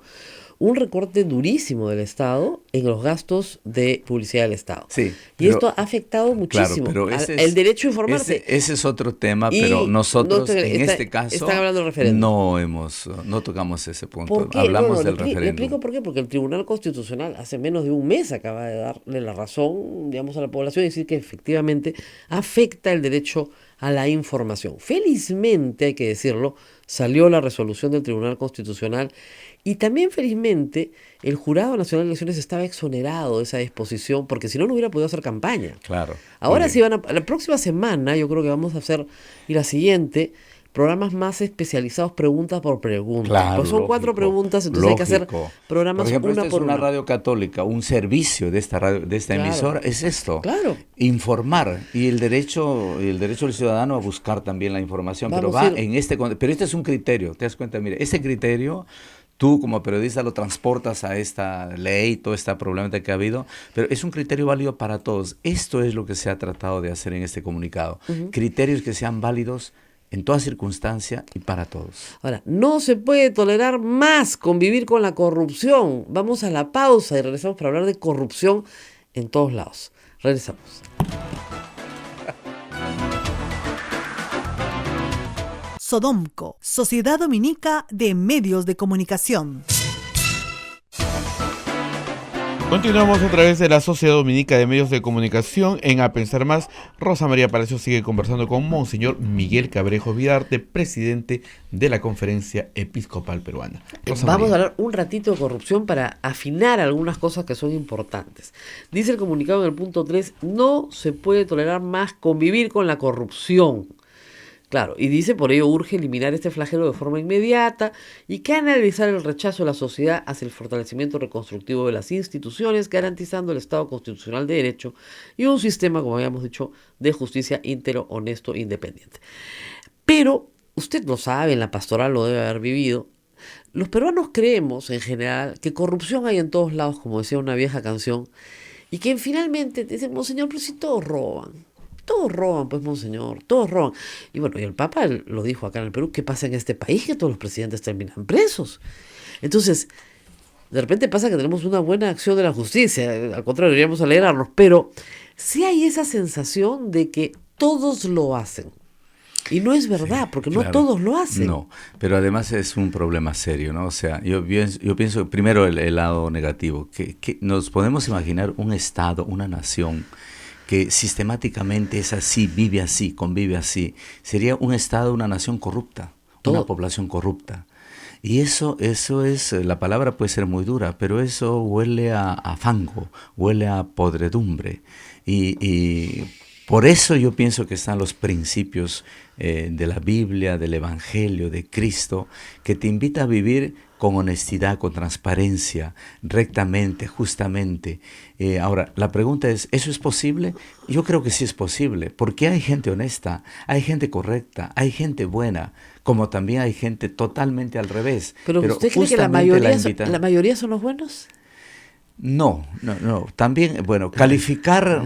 S3: un recorte durísimo del Estado en los gastos de publicidad del Estado.
S4: Sí,
S3: y esto ha afectado muchísimo el derecho a informarse.
S4: Ese es otro tema, pero nosotros en este caso
S3: están hablando del referéndum.
S4: No tocamos ese punto.
S3: ¿Por qué?
S4: Hablamos del
S3: Le
S4: referéndum.
S3: explico por qué, porque el Tribunal Constitucional hace menos de un mes acaba de darle la razón, digamos, a la población y decir que efectivamente afecta el derecho a la información. Felizmente, hay que decirlo, salió la resolución del Tribunal Constitucional y también felizmente el Jurado Nacional de Elecciones estaba exonerado de esa disposición porque si no, no hubiera podido hacer campaña.
S4: Claro.
S3: Ahora sí la próxima semana yo creo que vamos a hacer, y la siguiente, programas más especializados, pregunta por pregunta.
S4: Claro,
S3: pues son 4 preguntas, entonces hay que hacer programas
S4: por ejemplo,
S3: una
S4: esta
S3: por
S4: es una
S3: una.
S4: radio católica, un servicio de esta radio, de esta emisora, es esto.
S3: Claro.
S4: Informar y el derecho del ciudadano a buscar también la información,
S3: Vamos
S4: pero
S3: a ir.
S4: pero este es un criterio, te das cuenta, mire, ese criterio tú como periodista lo transportas a esta ley, toda esta problemática que ha habido, pero es un criterio válido para todos. Esto es lo que se ha tratado de hacer en este comunicado. Criterios que sean válidos en toda circunstancia y para todos.
S3: Ahora, no se puede tolerar más convivir con la corrupción. Vamos a la pausa y regresamos para hablar de corrupción en todos lados. Regresamos.
S5: Sodomco, Sociedad Dominica de Medios de Comunicación.
S2: Continuamos a través de la Sociedad Dominica de Medios de Comunicación en A Pensar Más. Rosa María Palacio sigue conversando con Monseñor Miguel Cabrejo Vidarte, presidente de la Conferencia Episcopal Peruana.
S3: Vamos a hablar un ratito de corrupción para afinar algunas cosas que son importantes. Dice el comunicado en el punto 3, no se puede tolerar más convivir con la corrupción. Claro, y dice, por ello urge eliminar este flagelo de forma inmediata y canalizar el rechazo de la sociedad hacia el fortalecimiento reconstructivo de las instituciones, garantizando el Estado constitucional de derecho y un sistema, como habíamos dicho, de justicia íntegro, honesto e independiente. Pero, usted lo sabe, en la pastoral lo debe haber vivido, los peruanos creemos, en general, que corrupción hay en todos lados, como decía una vieja canción, y que finalmente dicen, monseñor, pero si todos roban. Todos roban, pues, monseñor, todos roban. Y bueno, y el Papa lo dijo acá en el Perú, ¿qué pasa en este país? Que todos los presidentes terminan presos. Entonces, de repente pasa que tenemos una buena acción de la justicia, al contrario, deberíamos alegrarnos, pero sí hay esa sensación de que todos lo hacen. Y no es verdad, porque no todos lo hacen.
S4: No, pero además es un problema serio, ¿no? O sea, yo pienso primero el lado negativo, que nos podemos imaginar un Estado, una nación que sistemáticamente es así, vive así, convive así. Sería un Estado, una nación corrupta, una población corrupta. Y eso es, la palabra puede ser muy dura, pero eso huele a fango, huele a podredumbre. Y por eso yo pienso que están los principios de la Biblia, del Evangelio, de Cristo, que te invita a vivir con honestidad, con transparencia, rectamente, justamente. Ahora, la pregunta es, ¿eso es posible? Yo creo que sí es posible, porque hay gente honesta, hay gente correcta, hay gente buena, como también hay gente totalmente al revés.
S3: ¿Pero usted cree que la mayoría son los buenos?
S4: No. También, bueno, calificar,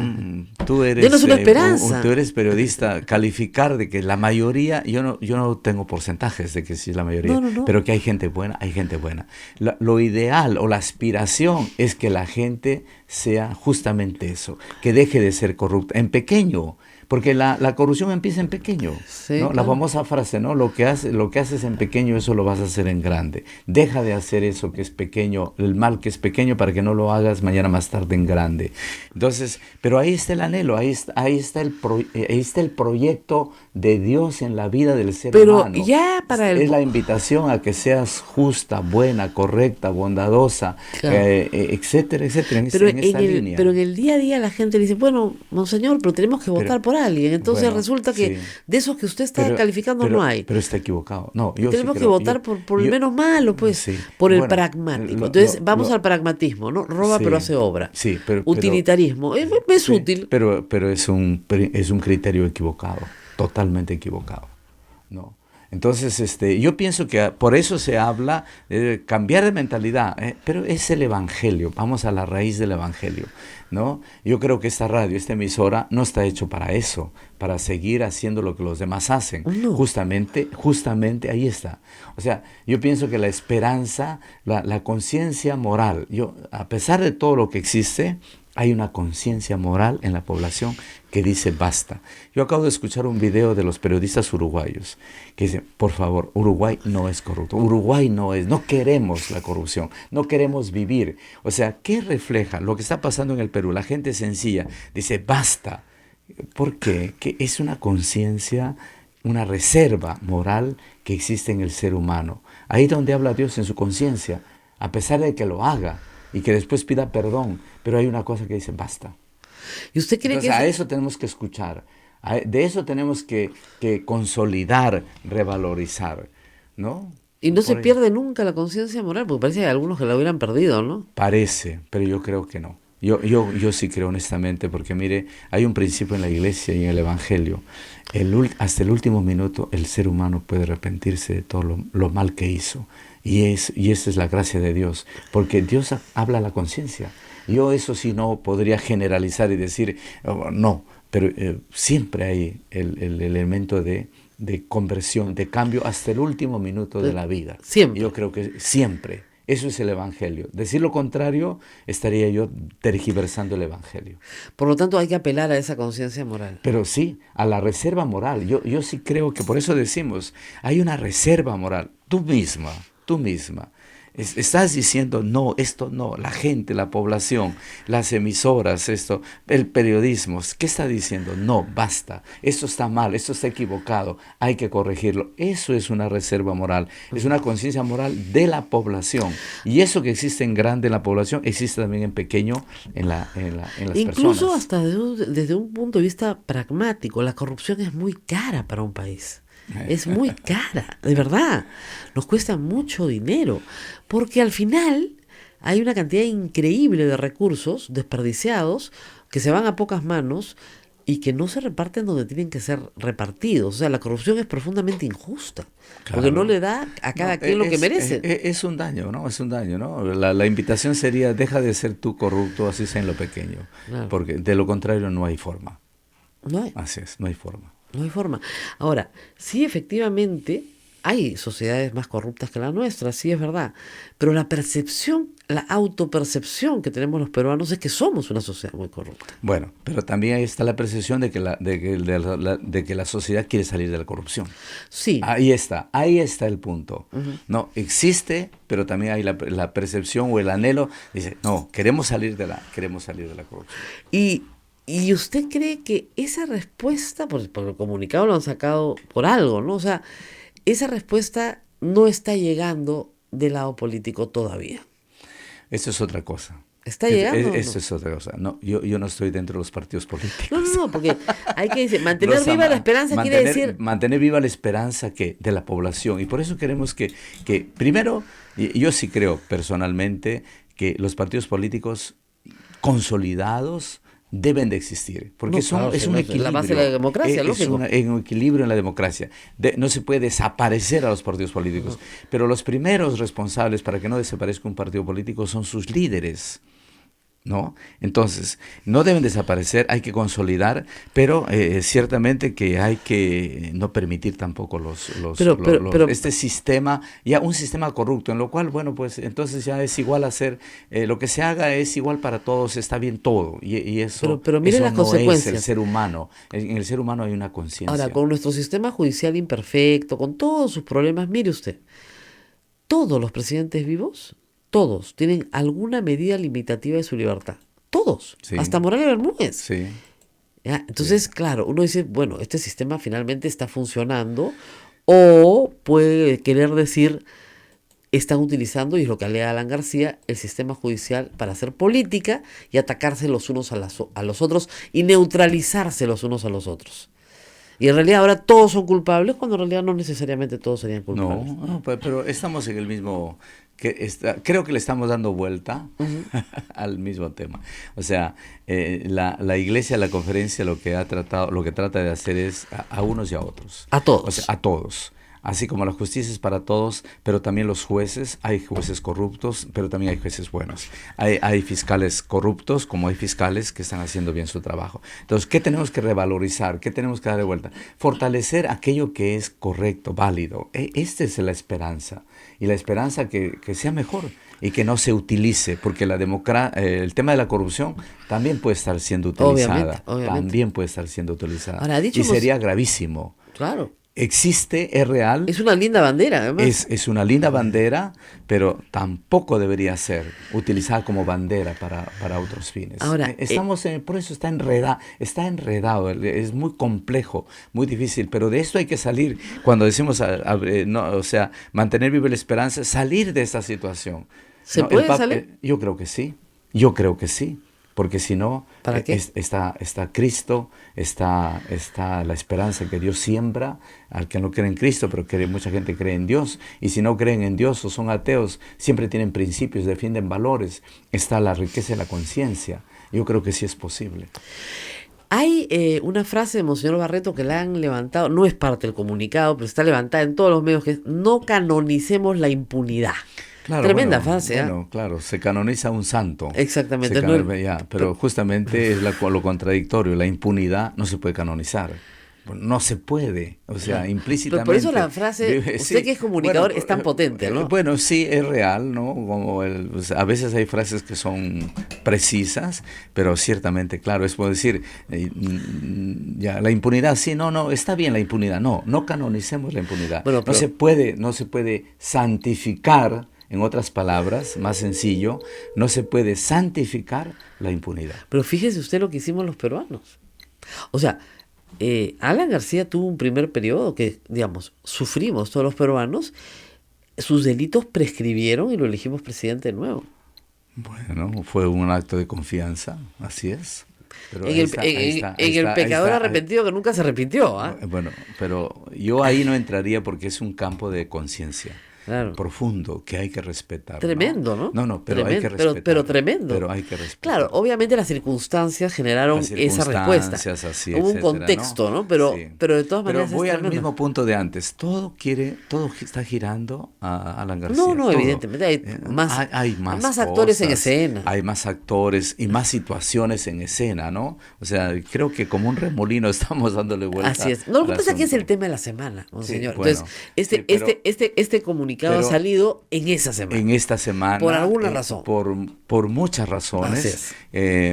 S4: tú eres,
S3: denos una esperanza.
S4: Tú eres periodista, calificar de que la mayoría, yo no tengo porcentajes de que sí es la mayoría,
S3: no.
S4: pero que hay gente buena, hay gente buena. Lo ideal o la aspiración es que la gente sea justamente eso, que deje de ser corrupta, en pequeño. Porque la corrupción empieza en pequeño,
S3: sí,
S4: ¿no?
S3: Claro.
S4: La famosa frase, ¿no? Lo que haces en pequeño, eso lo vas a hacer en grande. Deja de hacer eso que es pequeño, el mal que es pequeño, para que no lo hagas mañana más tarde en grande. Entonces, pero ahí está el anhelo, ahí está el proyecto de Dios en la vida del ser humano.
S3: Pero ya para
S4: es la invitación a que seas justa, buena, correcta, bondadosa,
S3: claro.
S4: Etcétera, en esta línea.
S3: Pero en el día a día la gente le dice, bueno, monseñor, pero tenemos que votar por alguien. Entonces resulta que de esos que usted está calificando no hay.
S4: Pero está equivocado. No,
S3: tenemos que votar por el menos malo, pues, por el pragmático. Entonces vamos al pragmatismo, ¿no? Roba pero hace obra.
S4: Sí,
S3: utilitarismo. Es útil.
S4: Pero es un criterio equivocado, totalmente equivocado. No. Entonces, yo pienso que por eso se habla de cambiar de mentalidad, pero es el Evangelio, vamos a la raíz del Evangelio, ¿no? Yo creo que esta radio, esta emisora, no está hecho para eso, para seguir haciendo lo que los demás hacen.
S3: No.
S4: Justamente ahí está. O sea, yo pienso que la esperanza, la conciencia moral, a pesar de todo lo que existe, hay una conciencia moral en la población que dice basta. Yo acabo de escuchar un video de los periodistas uruguayos que dicen, por favor, Uruguay no es corrupto, Uruguay no queremos la corrupción, no queremos vivir. O sea, ¿qué refleja lo que está pasando en el Perú? La gente sencilla dice basta. ¿Por qué? Que es una conciencia, una reserva moral que existe en el ser humano. Ahí donde habla Dios en su conciencia, a pesar de que lo haga y que después pida perdón, pero hay una cosa que dice basta.
S3: ¿Y usted cree
S4: Entonces,
S3: que
S4: a eso tenemos que escuchar, de eso tenemos que consolidar, revalorizar, ¿no?
S3: y no se
S4: Por ahí.
S3: pierde nunca la conciencia moral? Porque parece que hay algunos que la hubieran perdido, ¿no?
S4: Parece, pero yo creo que no. Yo sí creo honestamente, porque mire, hay un principio en la iglesia y en el evangelio. Hasta el último minuto el ser humano puede arrepentirse de todo lo mal que hizo. Y esa es la gracia de Dios, porque Dios habla a la conciencia. Yo eso sí no podría generalizar y decir, oh, no, pero siempre hay el elemento de conversión, de cambio hasta el último minuto de la vida.
S3: Siempre.
S4: Yo creo que siempre. Eso es el Evangelio. Decir lo contrario, estaría yo tergiversando el Evangelio.
S3: Por lo tanto, hay que apelar a esa conciencia moral.
S4: Pero sí, a la reserva moral. Yo sí creo que por eso decimos, hay una reserva moral. Tú misma. Estás diciendo, no, esto no, la gente, la población, las emisoras, el periodismo, ¿qué está diciendo? No, basta, esto está mal, esto está equivocado, hay que corregirlo. Eso es una reserva moral, es una conciencia moral de la población. Y eso que existe en grande en la población, existe también en pequeño en las
S3: Incluso
S4: personas.
S3: hasta desde un punto de vista pragmático, la corrupción es muy cara para un país. Es muy cara, de verdad. Nos cuesta mucho dinero, porque al final hay una cantidad increíble de recursos desperdiciados que se van a pocas manos y que no se reparten donde tienen que ser repartidos. O sea, la corrupción es profundamente injusta, porque no le da a cada quien lo que merece.
S4: Es un daño, ¿no? Es un daño, ¿no? La invitación sería, deja de ser tú corrupto, así sea en lo pequeño,
S3: Claro.
S4: porque de lo contrario no hay forma.
S3: No hay.
S4: Así es, no hay forma.
S3: No hay forma. Ahora, sí, efectivamente, hay sociedades más corruptas que la nuestra, sí es verdad. Pero la percepción, la autopercepción que tenemos los peruanos es que somos una sociedad muy corrupta.
S4: Bueno, pero también ahí está la percepción de que la sociedad quiere salir de la corrupción.
S3: Sí.
S4: Ahí está el punto. No, existe, pero también hay la percepción o el anhelo, dice, no, queremos salir de la corrupción.
S3: Y usted cree que esa respuesta, por el comunicado lo han sacado por algo, ¿no? O sea, esa respuesta no está llegando del lado político todavía.
S4: Eso es otra cosa.
S3: ¿Está llegando?
S4: Eso es otra cosa. No, yo no estoy dentro de los partidos políticos.
S3: No, porque hay que decir, mantener
S4: Rosa,
S3: viva la esperanza quiere decir...
S4: Mantener viva la esperanza de la población. Y por eso queremos que primero, yo sí creo personalmente que los partidos políticos consolidados deben de existir, porque es un equilibrio.
S3: La base de la democracia, lógico.
S4: Es un equilibrio en la democracia. No se puede desaparecer a los partidos políticos, pero los primeros responsables para que no desaparezca un partido político son sus líderes, ¿no? Entonces, no deben desaparecer, hay que consolidar, pero ciertamente que hay que no permitir tampoco este sistema, ya un sistema corrupto, en lo cual, bueno, pues entonces ya es igual hacer, lo que se haga es igual para todos, está bien todo, y eso,
S3: pero mire
S4: eso
S3: las
S4: no
S3: consecuencias.
S4: es el ser humano. En el ser humano hay una conciencia.
S3: Ahora, con nuestro sistema judicial imperfecto, con todos sus problemas, mire usted, todos los presidentes vivos, todos tienen alguna medida limitativa de su libertad. Todos,
S4: Sí.
S3: hasta Morales Bermúdez.
S4: Sí.
S3: ¿Ya? Entonces, claro, uno dice, bueno, este sistema finalmente está funcionando, o puede querer decir, están utilizando, y es lo que alega Alan García, el sistema judicial para hacer política y atacarse los unos a los otros y neutralizarse los unos a los otros. Y en realidad ahora todos son culpables, cuando en realidad no necesariamente todos serían culpables.
S4: No, pero estamos en el mismo... creo que le estamos dando vuelta al mismo tema. O sea, la iglesia, la conferencia, lo que trata de hacer es a unos y a otros.
S3: A todos.
S4: O sea, a todos. Así como la justicia es para todos, pero también los jueces, hay jueces corruptos, pero también hay jueces buenos. Hay fiscales corruptos, como hay fiscales que están haciendo bien su trabajo. Entonces, ¿qué tenemos que revalorizar? ¿Qué tenemos que dar de vuelta? Fortalecer aquello que es correcto, válido. Esta es la esperanza. Y la esperanza que sea mejor y que no se utilice, porque el tema de la corrupción también puede estar siendo utilizada.
S3: Obviamente.
S4: También puede estar siendo utilizada.
S3: Ahora,
S4: y sería gravísimo.
S3: Claro.
S4: Existe, es real.
S3: Es una linda bandera, además.
S4: Es una linda bandera, pero tampoco debería ser utilizada como bandera para otros fines.
S3: Ahora,
S4: por eso está enredado, es muy complejo, muy difícil, pero de esto hay que salir. Cuando decimos, mantener viva la esperanza, salir de esta situación.
S3: ¿Se puede salir?
S4: Yo creo que sí, porque si no,
S3: ¿para qué?
S4: Está Cristo, está la esperanza que Dios siembra al que no cree en Cristo, pero mucha gente cree en Dios, y si no creen en Dios o son ateos, siempre tienen principios, defienden valores, está la riqueza de la conciencia. Yo creo que sí es posible.
S3: Hay una frase de Monseñor Barreto que la han levantado, no es parte del comunicado, pero está levantada en todos los medios, que es: no canonicemos la impunidad.
S4: Claro,
S3: tremenda frase.
S4: Bueno, claro, se canoniza un santo.
S3: Exactamente.
S4: Pero justamente es lo contradictorio. La impunidad no se puede canonizar. No se puede, implícitamente.
S3: Pero por eso la frase, usted que es comunicador, es tan potente, ¿no?
S4: Bueno, sí, es real, ¿no? A veces hay frases que son precisas, pero ciertamente, claro, es como decir, la impunidad, sí, no, está bien la impunidad, no canonicemos la impunidad. Bueno, no se puede santificar. En otras palabras, más sencillo, no se puede santificar la impunidad.
S3: Pero fíjese usted lo que hicimos los peruanos. O sea, Alan García tuvo un primer periodo que, digamos, sufrimos todos los peruanos. Sus delitos prescribieron y lo elegimos presidente de nuevo.
S4: Bueno, fue un acto de confianza, así es. Pero
S3: en el pecador arrepentido que nunca se arrepintió.
S4: Bueno, pero yo ahí no entraría porque es un campo de conciencia.
S3: Claro.
S4: Profundo, que hay que respetar.
S3: Tremendo, ¿no?
S4: No, pero hay que respetar.
S3: Pero tremendo.
S4: Pero hay que respetar.
S3: Claro, obviamente las circunstancias generaron esa respuesta.
S4: Así,
S3: hubo un
S4: etcétera,
S3: contexto, ¿no? Pero de todas maneras.
S4: Pero voy al mismo punto de antes. Todo está girando a Alan García.
S3: No,
S4: todo.
S3: Evidentemente. Hay más actores en escena.
S4: Hay más actores y más situaciones en escena, ¿no? O sea, creo que como un remolino estamos dándole vuelta.
S3: Así es. No, lo que pasa es que es el tema de la semana, monseñor. Entonces, este comunicado ha salido en esa semana.
S4: En esta semana.
S3: Por alguna razón.
S4: Por muchas razones.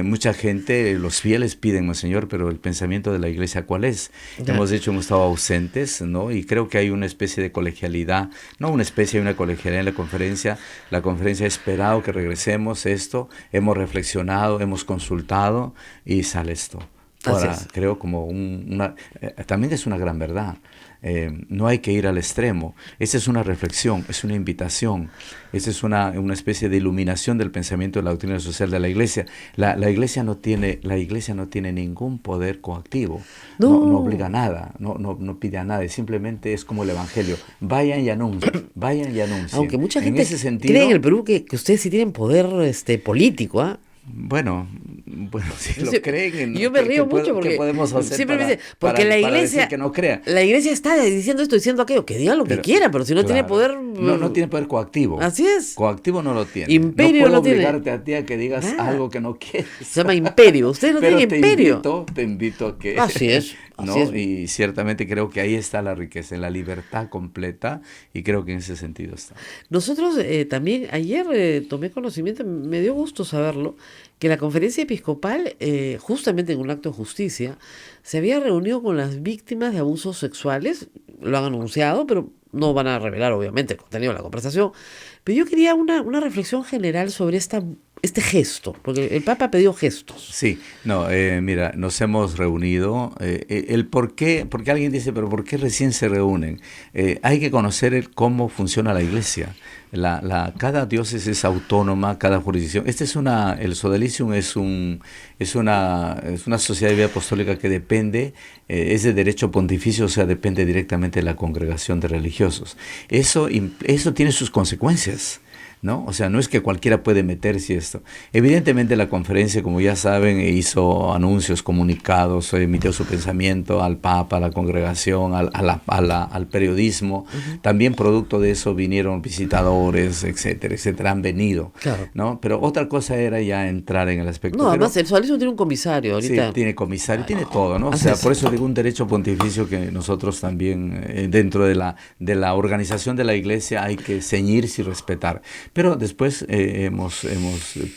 S4: Mucha gente, los fieles piden, monseñor, pero el pensamiento de la iglesia, ¿cuál es? Hemos estado ausentes, ¿no? Y creo que hay una especie de colegialidad, hay una colegialidad en la conferencia. La conferencia ha esperado que regresemos hemos reflexionado, hemos consultado y sale esto. Ahora, creo como también es una gran verdad. No hay que ir al extremo. Esa es una reflexión, es una invitación, esa es una especie de iluminación del pensamiento de la doctrina social de la Iglesia. La Iglesia no tiene ningún poder coactivo, no obliga a nada, no pide a nada, simplemente es como el Evangelio. Vayan y anuncien.
S3: Aunque mucha gente cree en el Perú que ustedes sí tienen poder político,
S4: Bueno, si lo creen,
S3: yo me río mucho porque
S4: podemos hacer
S3: siempre me dicen, porque la iglesia
S4: que no crea.
S3: La iglesia está diciendo esto, diciendo aquello, que diga lo que quiera, pero si no tiene poder,
S4: no tiene poder coactivo.
S3: Así es.
S4: Coactivo no lo tiene.
S3: Imperio
S4: no
S3: tiene.
S4: No puedo obligarte a ti a que digas algo que no quieres.
S3: Se llama imperio. Ustedes no tienen imperio.
S4: Te invito a que.
S3: Así es.
S4: Y ciertamente creo que ahí está la riqueza, en la libertad completa, y creo que en ese sentido está.
S3: Nosotros también ayer tomé conocimiento, me dio gusto saberlo, que la conferencia episcopal, justamente en un acto de justicia, se había reunido con las víctimas de abusos sexuales, lo han anunciado, pero no van a revelar obviamente el contenido de la conversación. Pero yo quería una reflexión general sobre este gesto, porque el Papa pidió gestos.
S4: Sí, mira, nos hemos reunido. El por qué, porque alguien dice, pero ¿por qué recién se reúnen? Hay que conocer cómo funciona la Iglesia. Cada diócesis es autónoma, cada jurisdicción. El Sodalicium es una sociedad de vida apostólica que depende, es de derecho pontificio, o sea, depende directamente de la congregación de religiosos. Eso tiene sus consecuencias. ¿no? O sea, no es que cualquiera puede meterse esto. Evidentemente la conferencia, como ya saben, hizo anuncios, comunicados, emitió su pensamiento al Papa, a la congregación, al periodismo. También producto de eso vinieron visitadores, etcétera, etcétera, han venido,
S3: Claro.
S4: ¿no? Pero otra cosa era ya entrar en el aspecto.
S3: No,
S4: Pero,
S3: además el socialismo tiene un comisario
S4: sí,
S3: ahorita.
S4: tiene comisario, tiene todo, ¿no? O
S3: Así
S4: sea,
S3: es.
S4: por eso digo un derecho pontificio que nosotros también, dentro de la organización de la iglesia, hay que ceñirse y respetar. Pero después hemos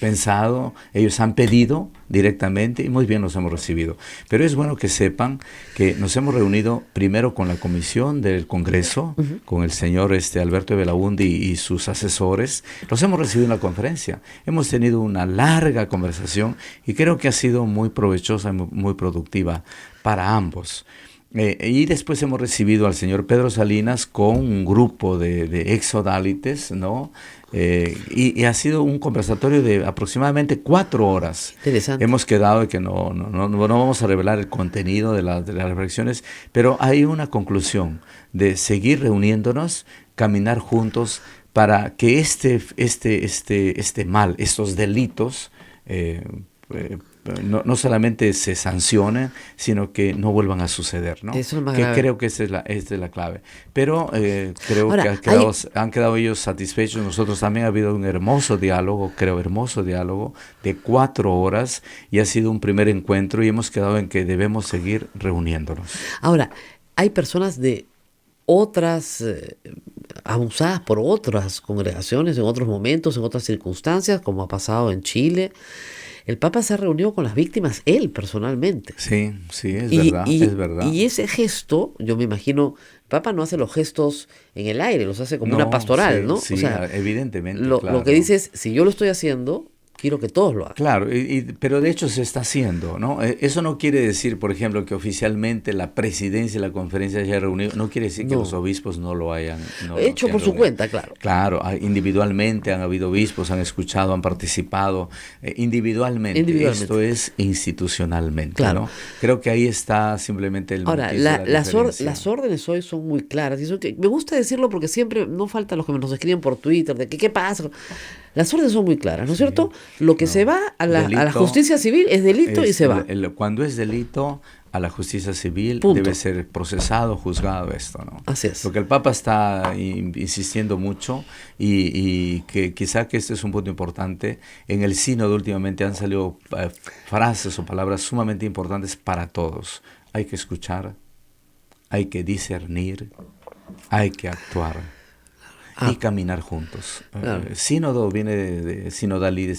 S4: pensado, ellos han pedido directamente y muy bien nos hemos recibido. Pero es bueno que sepan que nos hemos reunido primero con la comisión del Congreso, con el señor Alberto de Belaúnde y sus asesores. Los hemos recibido en la conferencia. Hemos tenido una larga conversación y creo que ha sido muy provechosa y muy productiva para ambos. Y después hemos recibido al señor Pedro Salinas con un grupo de exodálites, ¿no? Y ha sido un conversatorio de aproximadamente 4 horas.
S3: Interesante.
S4: Hemos quedado de que no vamos a revelar el contenido de las reflexiones, pero hay una conclusión de seguir reuniéndonos, caminar juntos para que este mal, estos delitos, no solamente se sancionen, sino que no vuelvan a suceder, ¿no?
S3: Eso es lo más
S4: que
S3: grave.
S4: creo que esta es la clave. Pero creo
S3: Ahora,
S4: que han quedado ellos satisfechos. Nosotros también ha habido un hermoso diálogo de 4 horas y ha sido un primer encuentro y hemos quedado en que debemos seguir reuniéndonos.
S3: Ahora, hay personas de otras, abusadas por otras congregaciones en otros momentos, en otras circunstancias, como ha pasado en Chile. El Papa se ha reunido con las víctimas, él personalmente.
S4: Sí, es
S3: Y,
S4: verdad,
S3: y-
S4: es verdad.
S3: y ese gesto, yo me imagino, el Papa no hace los gestos en el aire, los hace como
S4: No,
S3: una pastoral,
S4: sí,
S3: ¿no?
S4: sí,
S3: O sea,
S4: evidentemente,
S3: lo
S4: claro.
S3: que dice es, si yo lo estoy haciendo, quiero que todos lo hagan.
S4: Claro, pero de hecho se está haciendo, ¿no? Eso no quiere decir, por ejemplo, que oficialmente la presidencia y la conferencia haya reunido, no quiere decir que
S3: No.
S4: los obispos no lo hayan
S3: Hecho por su cuenta, claro.
S4: Claro, individualmente han habido obispos, han escuchado, han participado, individualmente.
S3: Individualmente.
S4: Esto es institucionalmente,
S3: Claro.
S4: ¿no? Creo que ahí está simplemente el
S3: Ahora,
S4: matiz de la
S3: las
S4: diferencia.
S3: órdenes hoy son muy claras. Y eso que me gusta decirlo porque siempre no faltan los que nos escriben por Twitter de que qué pasa. Las órdenes son muy claras, ¿no es cierto? Lo que se va a la
S4: Delito
S3: justicia civil es delito y
S4: es
S3: se va.
S4: cuando es delito, a la justicia civil
S3: Punto.
S4: debe ser procesado, juzgado esto, ¿no?
S3: Así es.
S4: Porque el Papa está insistiendo mucho y que quizá que este es un punto importante. En el sínodo últimamente han salido frases o palabras sumamente importantes para todos. Hay que escuchar, hay que discernir, hay que actuar. Y caminar juntos.
S3: Claro.
S4: Sínodo viene de sinodalidad,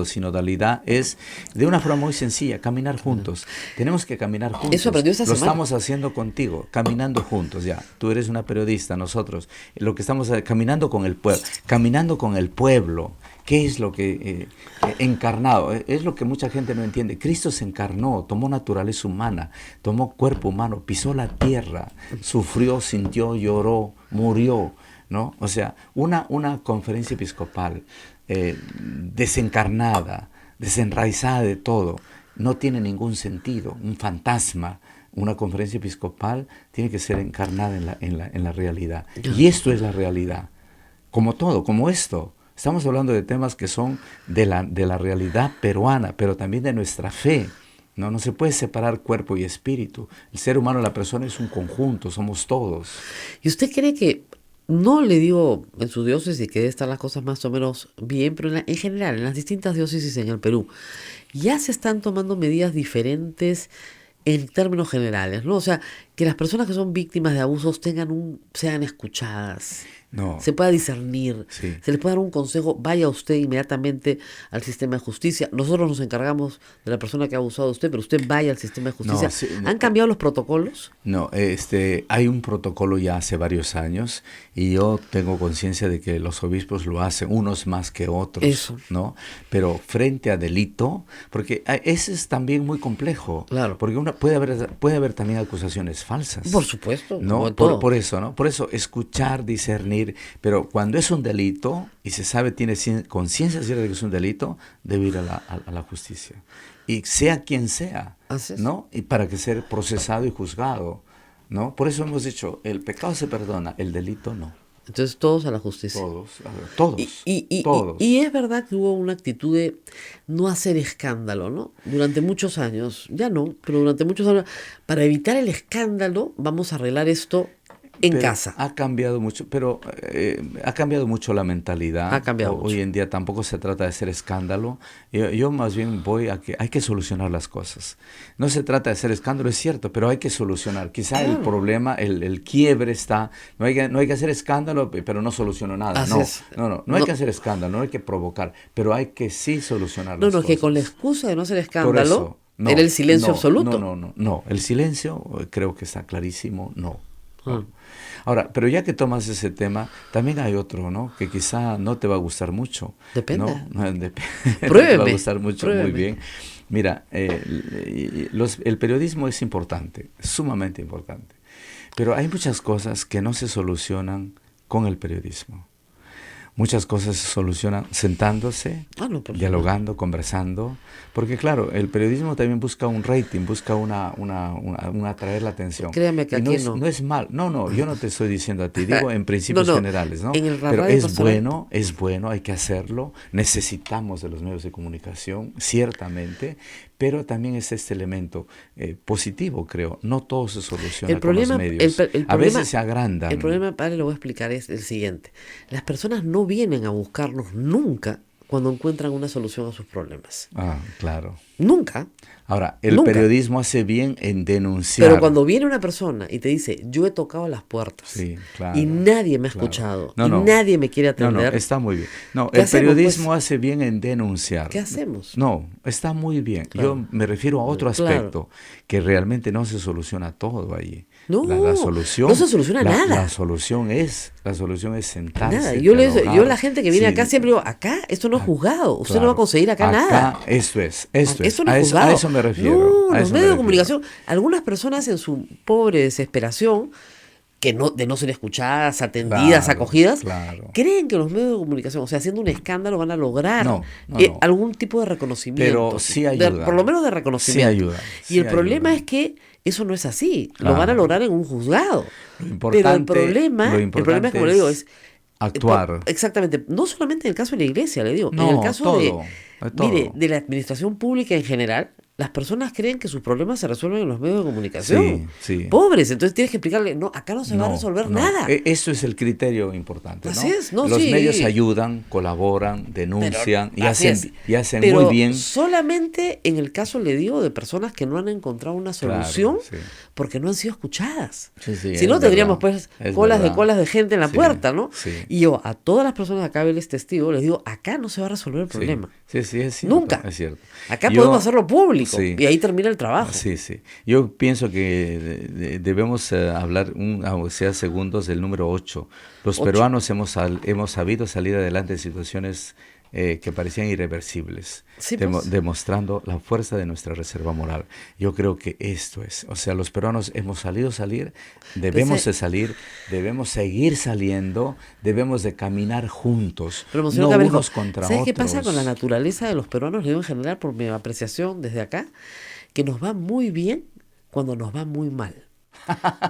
S4: sinodalidad es de una forma muy sencilla, caminar juntos. Tenemos que caminar juntos.
S3: Eso aprendió esta
S4: Lo
S3: semana.
S4: estamos haciendo contigo, caminando juntos ya. Tú eres una periodista, nosotros. Lo que estamos caminando con el pueblo, ¿Qué es lo que encarnado? Es lo que mucha gente no entiende. Cristo se encarnó, tomó naturaleza humana, tomó cuerpo humano, pisó la tierra, sufrió, sintió, lloró, murió, ¿no? O sea, una conferencia episcopal desencarnada, desenraizada de todo, no tiene ningún sentido. Un fantasma, una conferencia episcopal tiene que ser encarnada en la realidad. Y esto es la realidad. Como todo, como esto. Estamos hablando de temas que son de la realidad peruana, pero también de nuestra fe. No se puede separar cuerpo y espíritu. El ser humano, la persona es un conjunto, somos todos.
S3: ¿Y usted cree que, no le digo en su diócesis que debe estar las cosas más o menos bien, pero en general, en las distintas diócesis en el Perú, ya se están tomando medidas diferentes en términos generales, ¿no? O sea, que las personas que son víctimas de abusos sean escuchadas,
S4: No.
S3: se pueda discernir,
S4: Sí.
S3: se les pueda dar un consejo, vaya usted inmediatamente al sistema de justicia. Nosotros nos encargamos de la persona que ha abusado de usted, pero usted vaya al sistema de justicia.
S4: No, sí,
S3: ¿Han cambiado los protocolos?
S4: No, hay un protocolo ya hace varios años y yo tengo conciencia de que los obispos lo hacen, unos más que otros,
S3: Eso.
S4: ¿no? Pero frente a delito, porque ese es también muy complejo,
S3: Claro.
S4: porque puede haber también acusaciones falsas.
S3: Por supuesto, como
S4: ¿No?
S3: en todo.
S4: Por eso, ¿no? Por eso escuchar, discernir, pero cuando es un delito y se sabe, tiene conciencia cierta de que es un delito, debe ir a la justicia. Y sea quien sea,
S3: Así es.
S4: ¿no? Y para que sea procesado y juzgado, ¿no? Por eso hemos dicho, el pecado se perdona, el delito no.
S3: Entonces todos a la justicia.
S4: Todos, a ver, todos,
S3: Y
S4: todos.
S3: es verdad que hubo una actitud de no hacer escándalo, ¿no? Durante muchos años, ya no, pero durante muchos años, para evitar el escándalo, vamos a arreglar esto en
S4: Pero
S3: casa.
S4: ha cambiado mucho, pero ha cambiado mucho la mentalidad.
S3: Ha cambiado mucho.
S4: Hoy en día tampoco se trata de hacer escándalo. Yo más bien voy a que hay que solucionar las cosas. No se trata de hacer escándalo, es cierto, pero hay que solucionar. Quizá el problema, el quiebre está. No hay que hacer escándalo, pero no soluciono nada.
S3: Así
S4: No,
S3: es.
S4: no hay que hacer escándalo, no hay que provocar, pero hay que sí solucionar
S3: No,
S4: las
S3: no,
S4: cosas.
S3: que con la excusa de no hacer
S4: Por
S3: escándalo,
S4: eso, no,
S3: era el silencio
S4: no,
S3: absoluto.
S4: No, el silencio creo que está clarísimo, no.
S3: Ah.
S4: Ahora, pero ya que tomas ese tema, también hay otro, ¿no? Que quizá no te va a gustar mucho.
S3: Depende.
S4: ¿No? No te va a
S3: Pruébeme,
S4: gustar mucho,
S3: pruébeme.
S4: muy bien. Mira, el periodismo es importante, sumamente importante. Pero hay muchas cosas que no se solucionan con el periodismo. Muchas cosas se solucionan sentándose,
S3: No, por
S4: dialogando, conversando, porque claro, el periodismo también busca un rating, busca una atraer la atención.
S3: Créame que
S4: Y
S3: aquí
S4: no es mal, no, yo no te estoy diciendo a ti, digo en principios
S3: No,
S4: generales, ¿no?
S3: en el
S4: Pero
S3: radio
S4: es bueno, hay que hacerlo, necesitamos de los medios de comunicación, ciertamente, pero también es este elemento positivo, creo, no todo se soluciona
S3: El
S4: con los
S3: problema,
S4: medios,
S3: el
S4: a
S3: problema-
S4: veces se agrandan.
S3: El problema, padre, lo voy a explicar, es el siguiente. Las personas no vienen a buscarnos nunca cuando encuentran una solución a sus problemas.
S4: Ah, claro.
S3: Nunca.
S4: Ahora, el
S3: Nunca.
S4: periodismo hace bien en denunciar.
S3: Pero cuando viene una persona y te dice, yo he tocado las puertas
S4: Sí, claro,
S3: y nadie me ha
S4: claro.
S3: escuchado
S4: No,
S3: y
S4: no.
S3: nadie me quiere
S4: No,
S3: atender,
S4: está muy bien. No,
S3: ¿Qué
S4: el
S3: hacemos,
S4: periodismo
S3: pues?
S4: hace bien en denunciar.
S3: ¿qué hacemos?
S4: No, está muy bien.
S3: Claro.
S4: Yo me refiero a otro
S3: Claro.
S4: aspecto, que realmente no se soluciona todo allí.
S3: No,
S4: la solución,
S3: no se soluciona nada.
S4: La solución es sentarse.
S3: Nada, yo
S4: dialogar.
S3: la gente que viene
S4: Sí,
S3: acá siempre digo, acá esto no es juzgado, usted no
S4: claro.
S3: va a conseguir acá nada.
S4: Esto es.
S3: Eso no
S4: a,
S3: es
S4: eso,
S3: juzgado.
S4: a eso me refiero.
S3: No,
S4: a
S3: los
S4: eso me
S3: medios de
S4: refiero.
S3: comunicación, algunas personas en su pobre desesperación, de no ser escuchadas, atendidas,
S4: Claro,
S3: acogidas,
S4: claro.
S3: creen que los medios de comunicación, o sea, haciendo un escándalo, van a lograr
S4: No, no.
S3: algún tipo de reconocimiento.
S4: Pero sí ayuda.
S3: Por lo menos de reconocimiento.
S4: Sí ayuda,
S3: Y
S4: sí
S3: el problema
S4: ayuda.
S3: es que eso no es así. Lo
S4: Claro.
S3: van a lograr en un juzgado.
S4: Lo
S3: Pero el
S4: importante-
S3: problema,
S4: lo
S3: es, como le digo, es
S4: actuar.
S3: exactamente, no solamente en el caso de la iglesia, le digo, en
S4: No,
S3: el caso
S4: todo,
S3: de,
S4: todo.
S3: mire, de la administración pública en general, las personas creen que sus problemas se resuelven en los medios de comunicación.
S4: Sí, sí.
S3: Pobres, entonces tienes que explicarle, no, acá no se va a
S4: No,
S3: resolver
S4: no.
S3: nada.
S4: Eso es el criterio importante, ¿no?
S3: Así es, no,
S4: Los
S3: sí.
S4: medios ayudan, colaboran, denuncian y
S3: Así
S4: hacen,
S3: es.
S4: y hacen
S3: Pero
S4: muy bien.
S3: solamente en el caso, le digo, de personas que no han encontrado una
S4: Claro,
S3: solución
S4: sí.
S3: porque no han sido escuchadas.
S4: Sí, sí,
S3: Si
S4: es
S3: no, tendríamos
S4: verdad,
S3: pues
S4: es
S3: colas
S4: verdad.
S3: de gente en la
S4: Sí,
S3: puerta, ¿no?
S4: sí.
S3: Y yo a todas las personas que acá les testigo, les digo, acá no se va a resolver el
S4: Sí,
S3: problema.
S4: sí, es cierto.
S3: Nunca.
S4: Es cierto.
S3: Acá
S4: Yo-
S3: podemos hacerlo público
S4: Sí.
S3: y ahí termina el trabajo.
S4: Sí, sí. Yo pienso que debemos hablar, aunque sea segundos, del número 8. Los
S3: 8.
S4: peruanos hemos sabido salir adelante de situaciones que parecían irreversibles,
S3: Sí, pues.
S4: demostrando la fuerza de nuestra reserva moral. Yo creo que esto es, o sea, los peruanos hemos salir, debemos de salir, debemos seguir saliendo, debemos de caminar juntos,
S3: Pero,
S4: no
S3: Monseñor Cabrejo,
S4: unos contra
S3: ¿sabes
S4: otros.
S3: qué pasa con la naturaleza de los peruanos? Le digo en general, por mi apreciación desde acá, que nos va muy bien cuando nos va muy mal.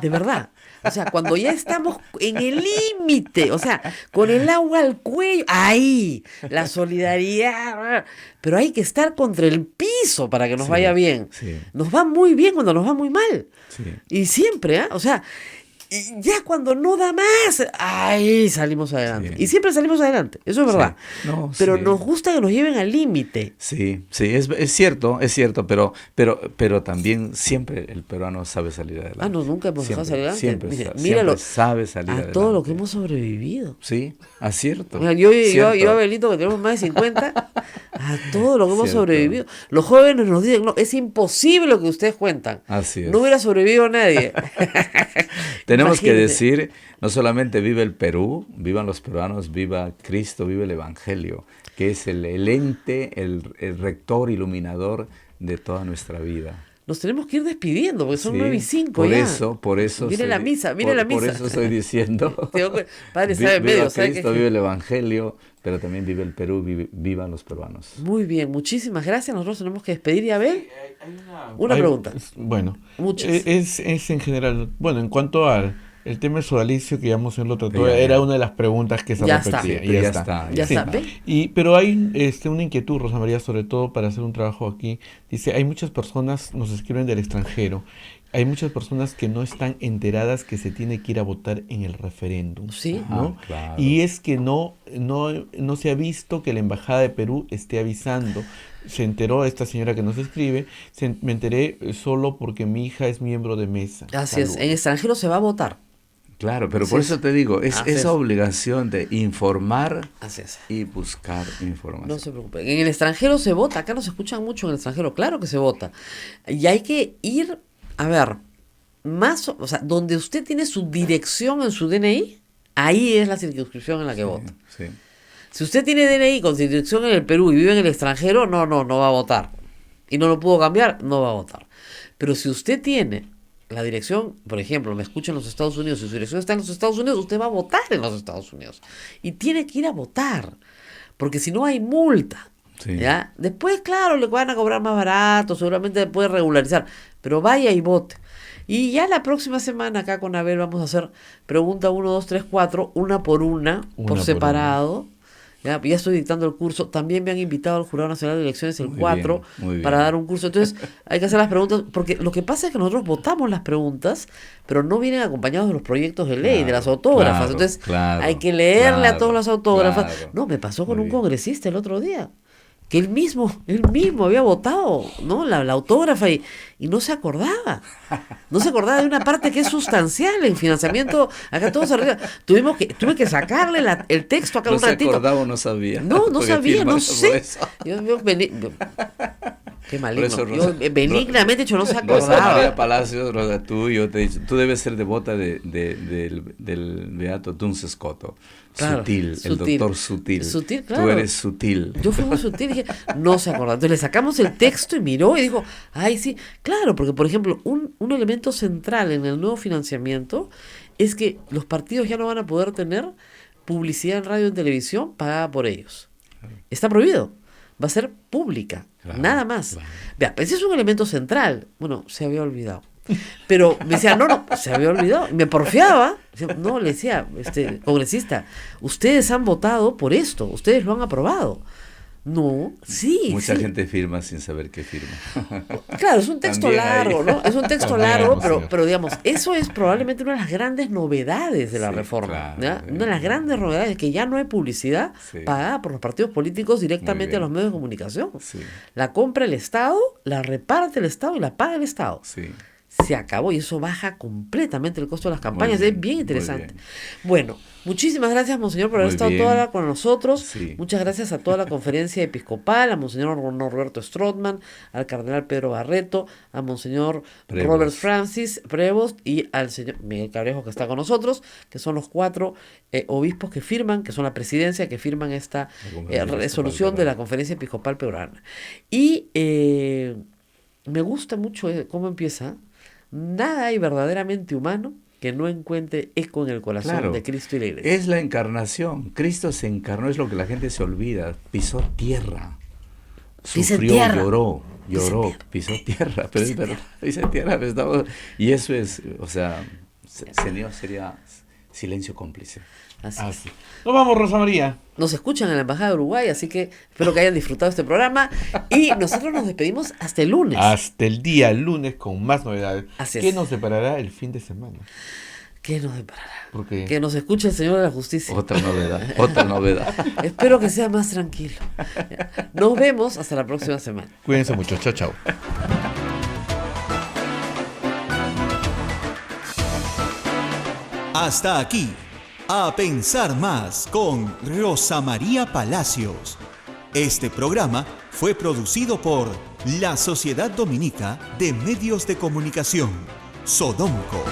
S3: De verdad. O sea, cuando ya estamos en el límite, o sea, con el agua al cuello, ahí, la solidaridad. Pero hay que estar contra el piso para que nos
S4: Sí,
S3: vaya bien.
S4: sí.
S3: Nos va muy bien cuando nos va muy mal.
S4: Sí.
S3: Y siempre, ¿ah? O sea, y ya cuando no da más, ahí salimos adelante.
S4: Sí.
S3: Y siempre salimos adelante, eso es verdad.
S4: Sí. No,
S3: Pero
S4: sí.
S3: nos gusta que nos lleven al límite.
S4: Sí, es cierto, pero también siempre el peruano sabe salir adelante.
S3: Ah, no, nunca hemos dejado salir adelante.
S4: Siempre,
S3: Mire,
S4: siempre
S3: míralo,
S4: sabe salir
S3: a
S4: adelante.
S3: todo lo que hemos sobrevivido.
S4: Sí, acierto.
S3: Mira, yo,
S4: cierto.
S3: Abelito, que tenemos más de 50, a todo lo que hemos
S4: Cierto.
S3: sobrevivido. Los jóvenes nos dicen, no, es imposible lo que ustedes cuentan.
S4: Así es.
S3: No hubiera sobrevivido nadie.
S4: Tenemos que
S3: Imagínate.
S4: decir, no solamente vive el Perú, vivan los peruanos, viva Cristo, vive el Evangelio, que es el ente, el rector, iluminador de toda nuestra vida.
S3: Nos tenemos que ir despidiendo, porque son
S4: Sí,
S3: 9:05
S4: por
S3: ya.
S4: eso.
S3: Mire la misa, mire la misa.
S4: Por eso estoy diciendo.
S3: Padre, sabe
S4: Viva
S3: medio, ¿sabe
S4: Cristo,
S3: qué?
S4: vive el Evangelio, pero también vive el Perú, vivan los peruanos.
S3: Muy bien, muchísimas gracias. Nosotros tenemos que despedir y a ver. Una
S2: Hay-
S3: pregunta.
S2: Bueno,
S3: Muchas.
S2: es en general, bueno, en cuanto al El tema del sodalicio que ya Monseñor lo trató
S4: Ya.
S2: era una de las preguntas que se
S3: Ya está.
S2: repetía.
S4: Sí,
S2: y
S4: ya está.
S3: Ya
S2: Sí.
S3: está, ¿ve?
S2: Pero hay una inquietud, Rosa María, sobre todo para hacer un trabajo aquí. Dice, hay muchas personas, nos escriben del extranjero, hay muchas personas que no están enteradas que se tiene que ir a votar en el referéndum.
S3: Sí.
S2: ¿No?
S4: Ah, claro.
S2: Y es que no se ha visto que la Embajada de Perú esté avisando. Se enteró esta señora que nos escribe, me enteré solo porque mi hija es miembro de mesa.
S3: Así es,
S2: Saludos.
S3: en extranjero se va a votar.
S4: Claro, pero
S3: Así
S4: por
S3: es.
S4: eso te digo, es
S3: Así es.
S4: esa obligación de informar
S3: Así es.
S4: y buscar información.
S3: No se preocupen. En el extranjero se vota. Acá nos escuchan mucho en el extranjero. Claro que se vota. Y hay que ir, a ver, o sea, donde usted tiene su dirección en su DNI, ahí es la circunscripción en la que vota.
S4: Sí.
S3: Si usted tiene DNI con dirección en el Perú y vive en el extranjero, no va a votar. Y no lo pudo cambiar, no va a votar. Pero si usted tiene la dirección, por ejemplo, me escucha en los Estados Unidos, si su dirección está en los Estados Unidos, usted va a votar en los Estados Unidos. Y tiene que ir a votar, porque si no hay multa.
S4: Sí.
S3: ¿Ya? Después, claro, le van a cobrar más barato, seguramente puede regularizar, pero vaya y vote. Y ya la próxima semana acá con Abel vamos a hacer pregunta 1, 2, 3, 4, una por
S2: Una
S3: por
S2: por
S3: separado. Ya estoy dictando el curso. También me han invitado al Jurado Nacional de Elecciones el
S4: Muy
S3: 4
S4: bien, muy bien.
S3: para dar un curso. Entonces hay que hacer las preguntas, porque lo que pasa es que nosotros votamos las preguntas, pero no vienen acompañados de los proyectos de ley, de las autógrafas.
S4: claro,
S3: Entonces
S4: claro,
S3: hay que leerle a
S4: claro,
S3: todos los autógrafas.
S4: claro.
S3: No, me pasó con
S4: Muy
S3: un
S4: bien.
S3: congresista el otro día, que él mismo había votado, ¿no? La autógrafa y no se acordaba. No se acordaba de una parte que es sustancial en financiamiento. Acá todos arriba. Tuve que sacarle el texto acá
S4: ¿No
S3: un
S4: se
S3: ratito.
S4: acordaba o no sabía?
S3: No
S4: Porque
S3: sabía, no
S4: firma
S3: sé.
S4: por eso.
S3: Qué maligno.
S4: Por eso,
S3: Yo
S4: Rosa-
S3: benignamente dicho no se
S4: Rosa María
S3: acordaba.
S4: Palacios, Rosa, yo te he dicho, tú debes ser devota del beato Duns Scoto.
S3: Claro,
S4: Sutil,
S3: Sutil.
S4: el doctor Sutil.
S3: Sutil,
S4: Tú
S3: claro.
S4: eres sutil.
S3: Yo fui muy sutil y dije, no se acordaba. Entonces le sacamos el texto y miró y dijo, ay, sí, claro, porque por ejemplo, un elemento central en el nuevo financiamiento es que los partidos ya no van a poder tener publicidad en radio y en televisión pagada por ellos. Está prohibido. Va a ser pública,
S4: Claro,
S3: nada más.
S4: claro.
S3: Vea, ese es un elemento central. Bueno, se había olvidado. Pero me decía, no, se había olvidado. Me porfiaba. No, le decía, congresista, ustedes han votado por esto, ustedes lo han aprobado. No, sí.
S4: Mucha
S3: sí.
S4: gente firma sin saber qué firma.
S3: Claro, es un texto
S4: También hay.
S3: largo, ¿no? Es un texto
S2: También,
S3: largo,
S2: señor.
S3: pero digamos, eso es probablemente una de las grandes novedades de la
S4: Sí,
S3: reforma.
S4: claro,
S3: ¿Ya?
S4: sí.
S3: Una de las grandes novedades es que ya no hay publicidad
S4: Sí.
S3: pagada por los partidos políticos directamente a
S4: bien.
S3: los medios de comunicación.
S4: Sí,
S3: La compra el Estado, la reparte el Estado y la paga el Estado.
S4: sí.
S3: Se acabó y eso baja completamente el costo de las campañas.
S4: bien,
S3: Es bien
S4: muy
S3: interesante.
S4: bien.
S3: Bueno, muchísimas gracias, Monseñor, por haber
S4: Muy
S3: estado
S4: bien.
S3: toda la con nosotros.
S4: Sí.
S3: Muchas gracias a toda la conferencia episcopal, a Monseñor Norberto Strothman, al Cardenal Pedro Barreto, a Monseñor
S4: Prevost.
S3: Robert Francis Prevost y al señor Miguel Cabrejo, que está con nosotros, que son los 4 obispos que firman, que son la presidencia, que firman esta
S4: La Conferencia
S3: resolución
S4: Episcopal
S3: de la
S4: Peruana.
S3: Conferencia Episcopal Peruana. Y me gusta mucho cómo empieza. Nada hay verdaderamente humano que no encuentre eco en el corazón
S4: Claro.
S3: de Cristo y la Iglesia.
S4: Es la encarnación. Cristo se encarnó, es lo que la gente se olvida. Pisó tierra.
S3: Pisa
S4: Sufrió,
S3: tierra.
S4: lloró,
S3: Pisa tierra.
S4: pisó tierra. Pero es verdad, pisa tierra. Pero y eso es, o sea, sería silencio cómplice.
S3: Así
S2: Ah,
S3: es.
S2: sí. Nos vamos, Rosa María.
S3: Nos escuchan en la Embajada de Uruguay, así que espero que hayan disfrutado este programa. Y nosotros nos despedimos hasta el lunes.
S2: Hasta el día lunes con más novedades.
S3: Así
S2: ¿Qué
S3: es.
S2: nos deparará el fin de semana?
S3: ¿Qué nos deparará?
S2: Porque
S3: Que nos escuche el Señor de la Justicia.
S4: Otra novedad, otra novedad.
S3: Espero que sea más tranquilo. Nos vemos hasta la próxima semana.
S2: cuídense mucho. Chao, chao.
S1: Hasta aquí, A Pensar Más con Rosa María Palacios. Este programa fue producido por la Sociedad Dominica de Medios de Comunicación, Sodomco.